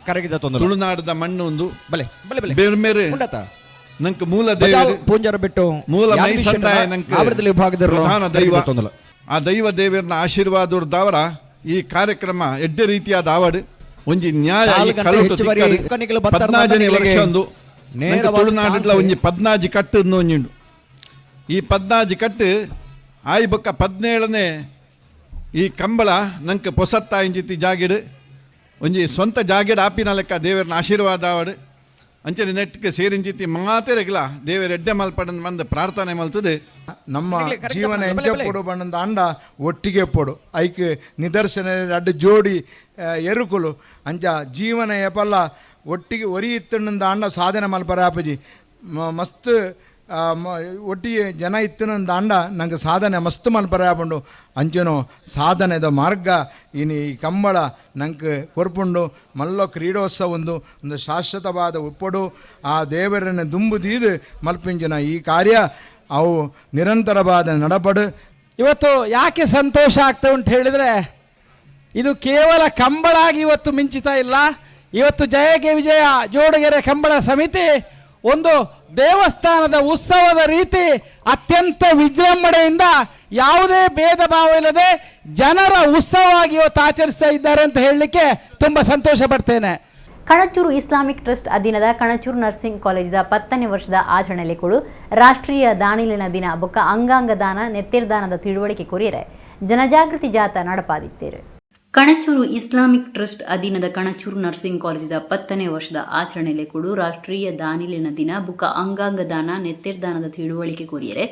S11: ಕರಗಿದ
S12: ತುಳುನಾಡದ ಮಣ್ಣು ಒಂದು
S11: ಬಲೆ ಬಲೆ ಬಲೆ
S12: ಬೇರೆ ಬೇರೆ ನಂಗೆ ಮೂಲ ದೇವರು
S11: ಪೂಂಜಾರ ಬಿಟ್ಟು
S12: ಮೂಲ ಮೈ ಸಂದಾಯ ನಂಗೆ
S11: ಆವೃತ್ತಲ್ಲಿ ವಿಭಾಗದ
S12: ಪ್ರಧಾನ ದೈವ ಆ ದೈವ ದೇವರನ ಆಶೀರ್ವಾದದವರ ಈ ಕಾರ್ಯಕ್ರಮ ಎಡ್ಡೆ ರೀತಿಯಾದ ಆವಡ್ ಒಂಜಿ ನ್ಯಾಯ 14 ವರ್ಷ ಒಂದು ತುಳುನಾಡಲ್ಲ ಒಂಜಿ 14 ಕಟ್ಟು ಒಂಜುಂಡು. ಈ 14 ಕಟ್ಟು ಆಯ್ ಬೊಕ್ಕ 17ನೇ ಈ ಕಂಬಳ ನಂಗೆ ಪೊಸತ್ತಾಯಿಂಜಿತಿ ಜಾಗಿಡು ಒಂಜಿ ಸ್ವಂತ ಜಾಗೇಡ್ ಆಪಿನ ಲೆಕ್ಕ ದೇವರನ ಆಶೀರ್ವಾದ ಆವಡು ಅಂಚನೆ ನೆಟ್ಗೆ ಸೇರಿಂಚಿತಿ ಮಾತೆರೆಗ್ಲ ದೇವರ ಎಡ್ಡೆ ಮಲ್ಪಡನ್ ಬಂದು ಪ್ರಾರ್ಥನೆ ಮಲ್ತದೆ.
S13: ನಮ್ಮ ಜೀವನ ಎಂಚ ಪೋಡು ಬಣ್ಣದ ಅಂಡ ಒಟ್ಟಿಗೆ ಪೋಡು ಐಕ್ ನಿದರ್ಶನ ಅಡ್ಡ ಜೋಡಿ ಎರುಕುಲು ಅಂಚ ಜೀವನ ಎಪಲ್ಲ ಒಟ್ಟಿಗೆ ಒರಿ ಇತ್ತಣ್ಣದ ಅಂಡ ಸಾಧನೆ ಮಲ್ಪರ ಆಪಜಿ ಮಸ್ತ್ ಒಟ್ಟಿಗೆ ಜನ ಇತ್ತಿನ ದಾಂಡ ನಂಗೆ ಸಾಧನೆ ಮಸ್ತ್ ಮನ್ಪರಾಪುಂಡು ಅಂಚೆನೋ ಸಾಧನೆದ ಮಾರ್ಗ ಇನಿ ಈ ಕಂಬಳ ನಂಗೆ ಕೊರ್ಪುಂಡು ಮಲ್ಲ ಕ್ರೀಡೋತ್ಸವ ಒಂದು ಶಾಶ್ವತವಾದ ಉಪ್ಪಡು ಆ ದೇವರನ್ನು ದುಂಬುದೀದು ಮಲ್ಪಿಂಚಿನ ಈ ಕಾರ್ಯ ಅವು ನಿರಂತರವಾದ ನಡಪಡು.
S14: ಇವತ್ತು ಯಾಕೆ ಸಂತೋಷ ಆಗ್ತಾ ಉಂಟು ಹೇಳಿದರೆ, ಇದು ಕೇವಲ ಕಂಬಳ ಆಗಿ ಇವತ್ತು ಮಿಂಚಿತಾ ಇಲ್ಲ. ಇವತ್ತು ಜಯಗೆ ವಿಜಯ ಜೋಡಗೆರೆ ಕಂಬಳ ಸಮಿತಿ ಒಂದು ದೇವಸ್ಥಾನದ ಉತ್ಸವದ ರೀತಿ ಅತ್ಯಂತ ವಿಜೃಂಭಣೆಯಿಂದ ಯಾವುದೇ ಭೇದ ಭಾವ ಇಲ್ಲದೆ ಜನರ ಉತ್ಸವವಾಗಿ ಇವತ್ತು ಆಚರಿಸ್ತಾ ಇದ್ದಾರೆ ಅಂತ ಹೇಳಲಿಕ್ಕೆ ತುಂಬ ಸಂತೋಷ ಪಡ್ತೇನೆ.
S1: ಕಣಚೂರು ಇಸ್ಲಾಮಿಕ್ ಟ್ರಸ್ಟ್ ಅಧೀನದ ಕಣಚೂರು ನರ್ಸಿಂಗ್ ಕಾಲೇಜಿದ 10ನೇ ವರ್ಷದ ಆಚರಣೆಯಲ್ಲಿ ಕೂಡ ರಾಷ್ಟ್ರೀಯ ದಾನಿಲಿನ ದಿನ ಬೊಕ್ಕ ಅಂಗಾಂಗ ದಾನ ನೆತ್ತಿರ್ದಾನದ ತಿಳುವಳಿಕೆ ಕೊರಿಯರೆ ಜನಜಾಗೃತಿ ಜಾಥಾ ನಡಪಾದಿತ್ತೇರು. ಕಣಚೂರು ಇಸ್ಲಾಮಿಕ್ ಟ್ರಸ್ಟ್ ಅಧೀನದ ಕಣಚೂರು ನರ್ಸಿಂಗ್ ಕಾಲೇಜಿದ 10ನೇ ವರ್ಷದ ಆಚರಣೆಯಲ್ಲಿ ಕೂಡ ರಾಷ್ಟ್ರೀಯ ದಾನಿಲಿನ ದಿನ ಬುಕ್ಕ ಅಂಗಾಂಗ ದಾನ ನೆತ್ತಿರ್ದಾನದ ತಿಳುವಳಿಕೆ ಕೊರಿಯರೆ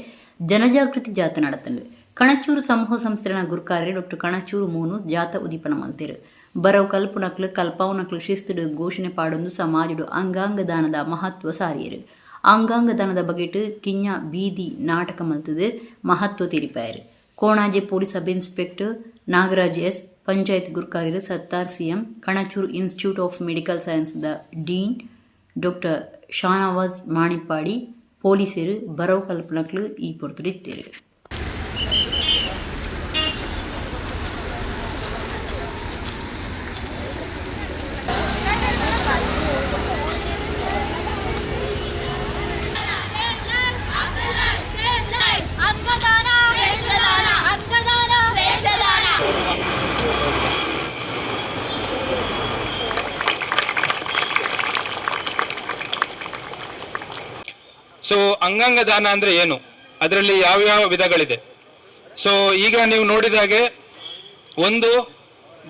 S1: ಜನಜಾಗೃತಿ ಜಾಥಾ ನಡತಂಡು. ಕಣಚೂರು ಸಮೂಹ ಸಂಸ್ಥೆನ ಗುರುಕಾರ್ಯ ಡಾಕ್ಟರ್ ಕಣಚೂರು ಮೂನು ಜಾಥಾ ಉದೀಪನ ಮಲ್ತೇರು. ಬರವು ಕಲ್ಪುನಕ್ಲು ಕಲ್ಪಾವನಕ್ಲು ಶಿಸ್ತುಡು ಘೋಷಣೆ ಪಾಡೊಂದು ಸಮಾಜಡು ಅಂಗಾಂಗ ದಾನದ ಮಹತ್ವ ಸಾರಿಯರು. ಅಂಗಾಂಗ ದಾನದ ಬಗೆಟ್ ಕಿಂಜ ಬೀದಿ ನಾಟಕ ಮಲ್ತದು ಮಹತ್ವ ತಿರಿಪಾಯರು. Konaje police sub inspector Nagaraj S, panchayat ಗುರುಕಾರ್ಯರು Sattar CM, Kanachur institute of medical science ದ ಡೀನ್ ಡಾಕ್ಟರ್ ಶಾನವಾಜ್ ಮಾಣಿಪ್ಪಾಡಿ ಪೊಲೀಸರು ಬರವು ಕಲ್ಪನಕ್ಲು ಈ ಪೊರ್ತುಡಿತ್ತೇರು.
S15: ಸೊ ಅಂಗಾಂಗ ದಾನ ಅಂದರೆ ಏನು, ಅದರಲ್ಲಿ ಯಾವ್ಯಾವ ವಿಧಗಳಿದೆ. ಸೊ ಈಗ ನೀವು ನೋಡಿದಾಗೆ ಒಂದು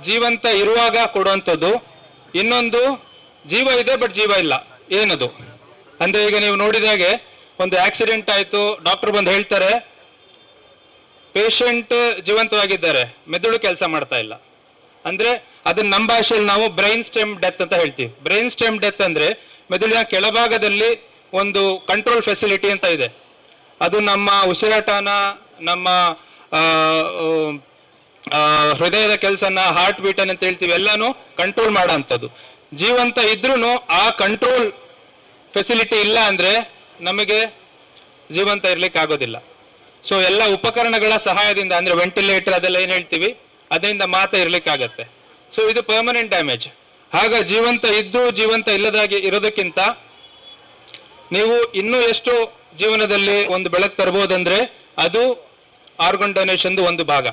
S15: ಜೀವಂತ ಇರುವಾಗ ಕೊಡುವಂಥದ್ದು, ಇನ್ನೊಂದು ಜೀವ ಇದೆ ಬಟ್ ಜೀವ ಇಲ್ಲ, ಏನದು ಅಂದರೆ ಈಗ ನೀವು ನೋಡಿದಾಗೆ ಒಂದು ಆಕ್ಸಿಡೆಂಟ್ ಆಯಿತು, ಡಾಕ್ಟರ್ ಬಂದು ಹೇಳ್ತಾರೆ ಪೇಷಂಟ್ ಜೀವಂತವಾಗಿದ್ದಾರೆ, ಮೆದುಳು ಕೆಲಸ ಮಾಡ್ತಾ ಇಲ್ಲ ಅಂದರೆ ಅದನ್ನ ನಮ್ಮ ಭಾಷೆಯಲ್ಲಿ ನಾವು ಬ್ರೈನ್ ಸ್ಟೆಮ್ ಡೆತ್ ಅಂತ ಹೇಳ್ತೀವಿ. ಬ್ರೈನ್ ಸ್ಟೆಮ್ ಡೆತ್ ಅಂದರೆ ಮೆದುಳಿನ ಕೆಳಭಾಗದಲ್ಲಿ ಒಂದು ಕಂಟ್ರೋಲ್ ಫೆಸಿಲಿಟಿ ಅಂತ ಇದೆ, ಅದು ನಮ್ಮ ಉಸಿರಾಟನ, ನಮ್ಮ ಹೃದಯದ ಕೆಲಸನ, ಹಾರ್ಟ್ ಬೀಟನ್ ಅಂತ ಹೇಳ್ತೀವಿ, ಎಲ್ಲಾನು ಕಂಟ್ರೋಲ್ ಮಾಡೋ ಅಂಥದ್ದು. ಜೀವಂತ ಇದ್ರೂ ಆ ಕಂಟ್ರೋಲ್ ಫೆಸಿಲಿಟಿ ಇಲ್ಲ ಅಂದರೆ ನಮಗೆ ಜೀವಂತ ಇರ್ಲಿಕ್ಕೆ ಆಗೋದಿಲ್ಲ. ಸೊ ಎಲ್ಲ ಉಪಕರಣಗಳ ಸಹಾಯದಿಂದ ಅಂದರೆ ವೆಂಟಿಲೇಟರ್ ಅದೆಲ್ಲ ಏನು ಹೇಳ್ತೀವಿ ಅದರಿಂದ ಮಾತ್ರ ಇರ್ಲಿಕ್ಕಾಗತ್ತೆ. ಸೊ ಇದು ಪರ್ಮನೆಂಟ್ ಡ್ಯಾಮೇಜ್. ಆಗ ಜೀವಂತ ಇದ್ದು ಜೀವಂತ ಇಲ್ಲದಾಗಿ ಇರೋದಕ್ಕಿಂತ ನೀವು ಇನ್ನೂ ಎಷ್ಟು ಜೀವನದಲ್ಲಿ ಒಂದು ಬೆಳಕು ತರಬಹುದಂದ್ರೆ ಅದು ಆರ್ಗನ್ ಡೊನೇಷನ್ ಒಂದು ಭಾಗ.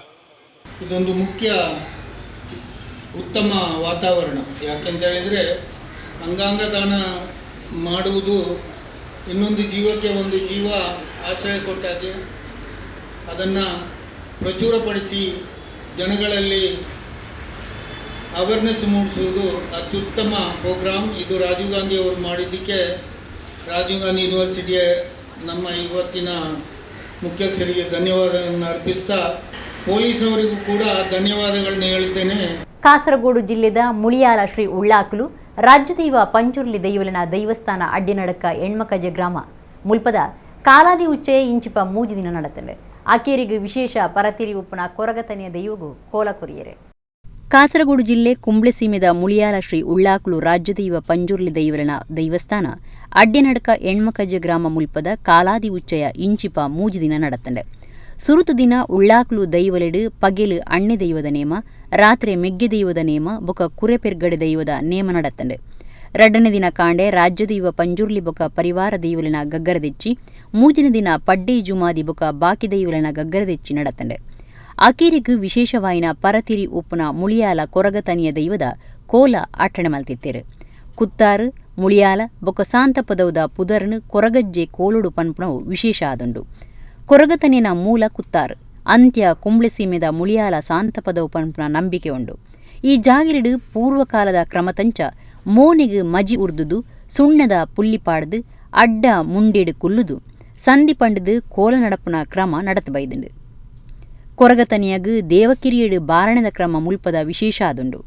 S16: ಇದೊಂದು ಮುಖ್ಯ ಉತ್ತಮ ವಾತಾವರಣ. ಯಾಕೆಂತ ಹೇಳಿದರೆ ಅಂಗಾಂಗ ದಾನ ಮಾಡುವುದು ಇನ್ನೊಂದು ಜೀವಕ್ಕೆ ಒಂದು ಜೀವ ಆಶ್ರಯ ಕೊಟ್ಟಾಗೆ ಅದನ್ನು ಪ್ರಚುರಪಡಿಸಿ ಜನಗಳಲ್ಲಿ ಅವೇರ್ನೆಸ್ ಮೂಡಿಸುವುದು ಅತ್ಯುತ್ತಮ ಪ್ರೋಗ್ರಾಮ್. ಇದು ರಾಜೀವ್ ಗಾಂಧಿ ಅವರು ಮಾಡಿದ್ದಕ್ಕೆ ರಾಜೀವ್ ಗಾಂಧಿ ಯೂನಿವರ್ಸಿಟಿಯ ನಮ್ಮ ಇವತ್ತಿನ ಮುಖ್ಯಸ್ಥರಿಗೆ ಧನ್ಯವಾದಗಳನ್ನು ಅರ್ಪಿಸ್ತಾ ಪೊಲೀಸವರಿಗೂ ಕೂಡ ಧನ್ಯವಾದಗಳನ್ನ ಹೇಳ್ತೇನೆ.
S1: ಕಾಸರಗೋಡು ಜಿಲ್ಲೆದ ಮುಳಿಯಾಲ ಶ್ರೀ ಉಳ್ಳಾಕಲು ರಾಜ್ಯದೈವ ಪಂಚುರ್ಲಿ ದೈವಲಿನ ದೈವಸ್ಥಾನ ಅಡ್ಡಿನಡಕ ಎಣ್ಮಕಜ ಗ್ರಾಮ ಮುಲ್ಪದ ಕಾಲಾದಿ ಉಚ್ಚೆ ಇಂಚಿಪ ಮೂಜಿ ದಿನ ನಡತಲೆ ಆಕೇರಿಗೆ ವಿಶೇಷ ಪರತಿರಿ ಉಪ್ಪುನ ಕೊರಗತನೆಯ ದೈವಗೂ ಕೋಲ ಕೊರಿಯರೆ. ಕಾಸರಗೋಡು ಜಿಲ್ಲೆ ಕುಂಬ್ಳೆಸೀಮೆದ ಮುಳಿಯಾಲ ಶ್ರೀ ಉಳ್ಳಾಕಲು ರಾಜ್ಯದೈವ ಪಂಜುರ್ಲಿ ದೈವಲಿನ ದೈವಸ್ಥಾನ ಅಡ್ಡೆನಡಕ ಎಣ್ಮಕಜ ಗ್ರಾಮ ಮುಲ್ಪದ ಕಾಲಾದಿ ಉಚ್ಚಯ ಇಂಚಿಪ ಮೂಜಿ ದಿನ ನಡತಂಡೆ. ಸುರುತು ದಿನ ಉಳ್ಳಾಕಲು ದೈವಲೆಡು ಪಗೆಲು ಅಣ್ಣೆ ದೈವದ ನೇಮ, ರಾತ್ರಿ ಮೆಗ್ಗೆ ದೈವದ ನೇಮ ಬೊಕ ಕುರೆಪೆರ್ಗಡೆ ದೈವದ ನೇಮ ನಡತಂಡೆ. ರಡ್ಡನೇ ದಿನ ಕಾಂಡೆ ರಾಜ್ಯದೈವ ಪಂಜುರ್ಲಿ ಬೊಕ ಪರಿವಾರ ದೈವಲಿನ ಗಗ್ಗರದೆಚ್ಚಿ, ಮೂಜಿನ ದಿನ ಪಡ್ಡೆ ಜುಮಾದಿ ಬೊಕ ಬಾಕಿ ದೈವಲಿನ ಗಗ್ಗರದೆಚ್ಚಿ ನಡತಂಡೆ. ಅಕೇರಿಗೂ ವಿಶೇಷವಾಯಿನ ಪರತಿರಿ ಉಪ್ಪುನ ಮುಳಿಯಾಲ ಕೊರಗತನಿಯ ದೈವದ ಕೋಲ ಅಟ್ಟಣೆ ಮಲ್ತಿತ್ತೇರು. ಕುತ್ತಾರು ಮುಳಿಯಾಲ ಬೊಕ ಸಾಂತ ಪದೌದ ಪುದರ್ನು ಕೊರಗಜ್ಜೆ ಕೋಲುಡು ಪನ್ಪುಣವು ವಿಶೇಷ ಆದುಂಡು. ಕೊರಗತನಿನ ಮೂಲ ಕುತ್ತಾರು, ಅಂತ್ಯ ಕುಂಬ್ಳೆಸೀಮೆದ ಮುಳಿಯಾಲ ಸಾಂತ ಪದವು ಪನ್ಪುನ ನಂಬಿಕೆ ಉಂಡು. ಈ ಜಾಗಿರಿಡು ಪೂರ್ವಕಾಲದ ಕ್ರಮತಂಚ ಮೋನೆಗೆ ಮಜಿ ಉರ್ದುದು, ಸುಣ್ಣದ ಪುಲ್ಲಿಪಾಡ್ದು, ಅಡ್ಡ ಮುಂಡೇಡು ಕುಲ್ಲುದು, ಸಂಧಿ ಪಂಡದು ಕೋಲ ನಡಪುನ ಕ್ರಮ ನಡತಬೈದುಂಡು. ಕೊರಗತನಿಯಗು ದೇವಕಿರಿಯಡು ಬಾರಣದ ಕ್ರಮ ಮುಲ್ಪದ ವಿಶೇಷ ಆದುಂಡು.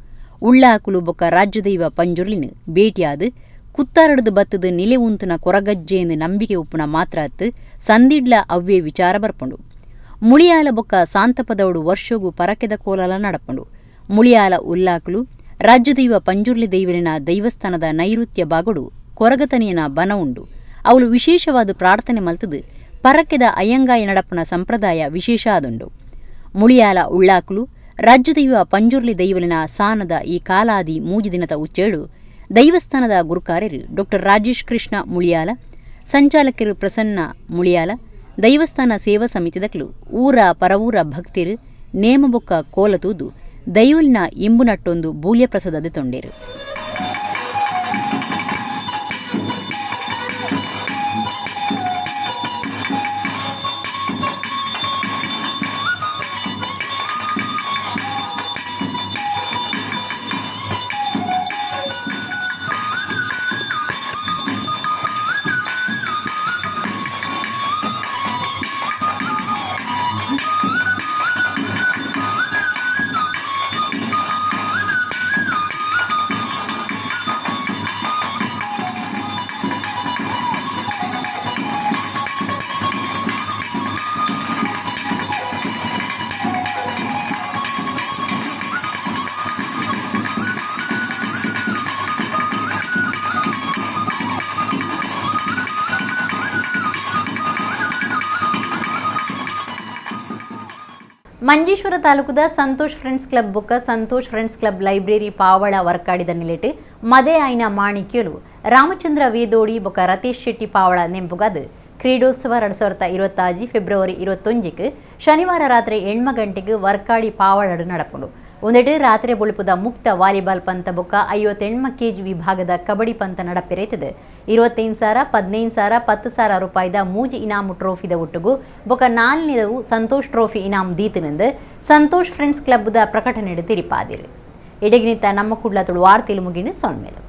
S1: ಉಳ್ಳಾಕುಲು ಬೊಕ ರಾಜ್ಯದೈವ ಪಂಜುರ್ಲಿನ ಭೇಟಿಯಾದು ಕುತ್ತಾರಡ್ದು ಬತ್ತದು ನಿಲೆ ಉಂತುನ ಕೊರಗಜ್ಜೆಂದು ನಂಬಿಕೆ ಉಪ್ಪುನ ಮಾತ್ರತ್ ಸಂದಿಡ್ಲ ಅವ್ವೇ ವಿಚಾರ ಬರ್ಪುಂಡು. ಮುಳಿಯಾಲ ಬೊಕ್ಕ ಸಾಂತಪದವಡು ವರ್ಷಗೂ ಪರಕೆದ ಕೋಲಲ ನಡಪುಂಡು. ಮುಳಿಯಾಲ ಉಲ್ಲಾಕುಲು ರಾಜ್ಯದೈವ ಪಂಜುರ್ಲಿ ದೈವಲಿನ ದೈವಸ್ಥಾನದ ನೈಋತ್ಯ ಬಾಗುಡು ಕೊರಗತನಿಯನ ಬನ ಉಂಡು. ಅವಳು ವಿಶೇಷವಾದ ಪ್ರಾರ್ಥನೆ ಮಲ್ತದು ಪರಕೆದ ಅಯ್ಯಂಗಾಯ ನಡಪನ ಸಂಪ್ರದಾಯ ವಿಶೇಷ ಆದುಂಡು. ಮುಳಿಯಾಲ ಉಳ್ಳಾಕುಲು ರಾಜ್ಯದೈವ ಪಂಜುರ್ಲಿ ದೈವಲಿನ ಸಾನದ ಈ ಕಾಲಾದಿ ಮೂಜಿ ದಿನದ ಉಚ್ಚೇಡು ದೈವಸ್ಥಾನದ ಗುರುಕಾರ್ಯರು ಡಾಕ್ಟರ್ ರಾಜೇಶ್ ಕೃಷ್ಣ ಮುಳಿಯಾಲ, ಸಂಚಾಲಕರು ಪ್ರಸನ್ನ ಮುಳಿಯಾಲ, ದೈವಸ್ಥಾನ ಸೇವಾ ಸಮಿತಿದಕ್ಲು ಊರ ಪರವೂರ ಭಕ್ತಿರು ನೇಮಬೊಕ್ಕ ಕೋಲತೂದು ದೈವಲಿನ ಇಂಬುನಟ್ಟೊಂದು ಬೂಲ್ಯ ಪ್ರಸಾದದ ತೊಂಡೇರು. ಮಂಜೇಶ್ವರ ತಾಲೂಕದ ಸಂತೋಷ್ ಫ್ರೆಂಡ್ಸ್ ಕ್ಲಬ್ ಬೊಕ್ಕ Santosh friends club library Pavala ವರ್ಕಾಡಿದ ನಿಲೆಟ್ ಮದೆ ಆಯ್ನ ಮಾಣಿಕ್ಯಲು ರಾಮಚಂದ್ರ ವೇದೋಡಿ ಬೊಕ್ಕ ರತೀಶ್ ಶೆಟ್ಟಿ ಪಾವಳ ನೆಂಪುಗಾದ ಕ್ರೀಡೋತ್ಸವ 2025 ಫೆಬ್ರವರಿ 21ಕ್ಕೆ ಶನಿವಾರ ರಾತ್ರಿ 8 ಗಂಟೆಗೆ ವರ್ಕಾಡಿ ಪಾವಳಡು ನಡಪುಂಡು. ಒಂದೆಡೆ ರಾತ್ರಿ ಬೊಳುಪುದ ಮುಕ್ತ ವಾಲಿಬಾಲ್ ಪಂತ ಬೊಕ್ಕ 58 kg ವಿಭಾಗದ ಕಬಡ್ಡಿ ಪಂತ ನಡಪೆರೈತದೆ. 25,000, 15,000, 10,000 ರೂಪಾಯಿದ ಮೂಜಿ ಇನಾಮು ಟ್ರೋಫಿದ ಒಟ್ಟುಗು ಬೊಕ್ಕ 4ನೇದು ಸಂತೋಷ್ ಟ್ರೋಫಿ ಇನಾಮ್ ದೀತಿನಿಂದ ಸಂತೋಷ್ ಫ್ರೆಂಡ್ಸ್ ಕ್ಲಬ್ದ ಪ್ರಕಟಣೆ ತಿರಿಪಾದಿರು. ಎಡೆಗಿನಿತ ನಮ್ಮ ಕುಡ್ಲ ತುಳು ವಾರ್ತೆಲು ಮುಗಿನ ಸೊನ್ಮೇಲು.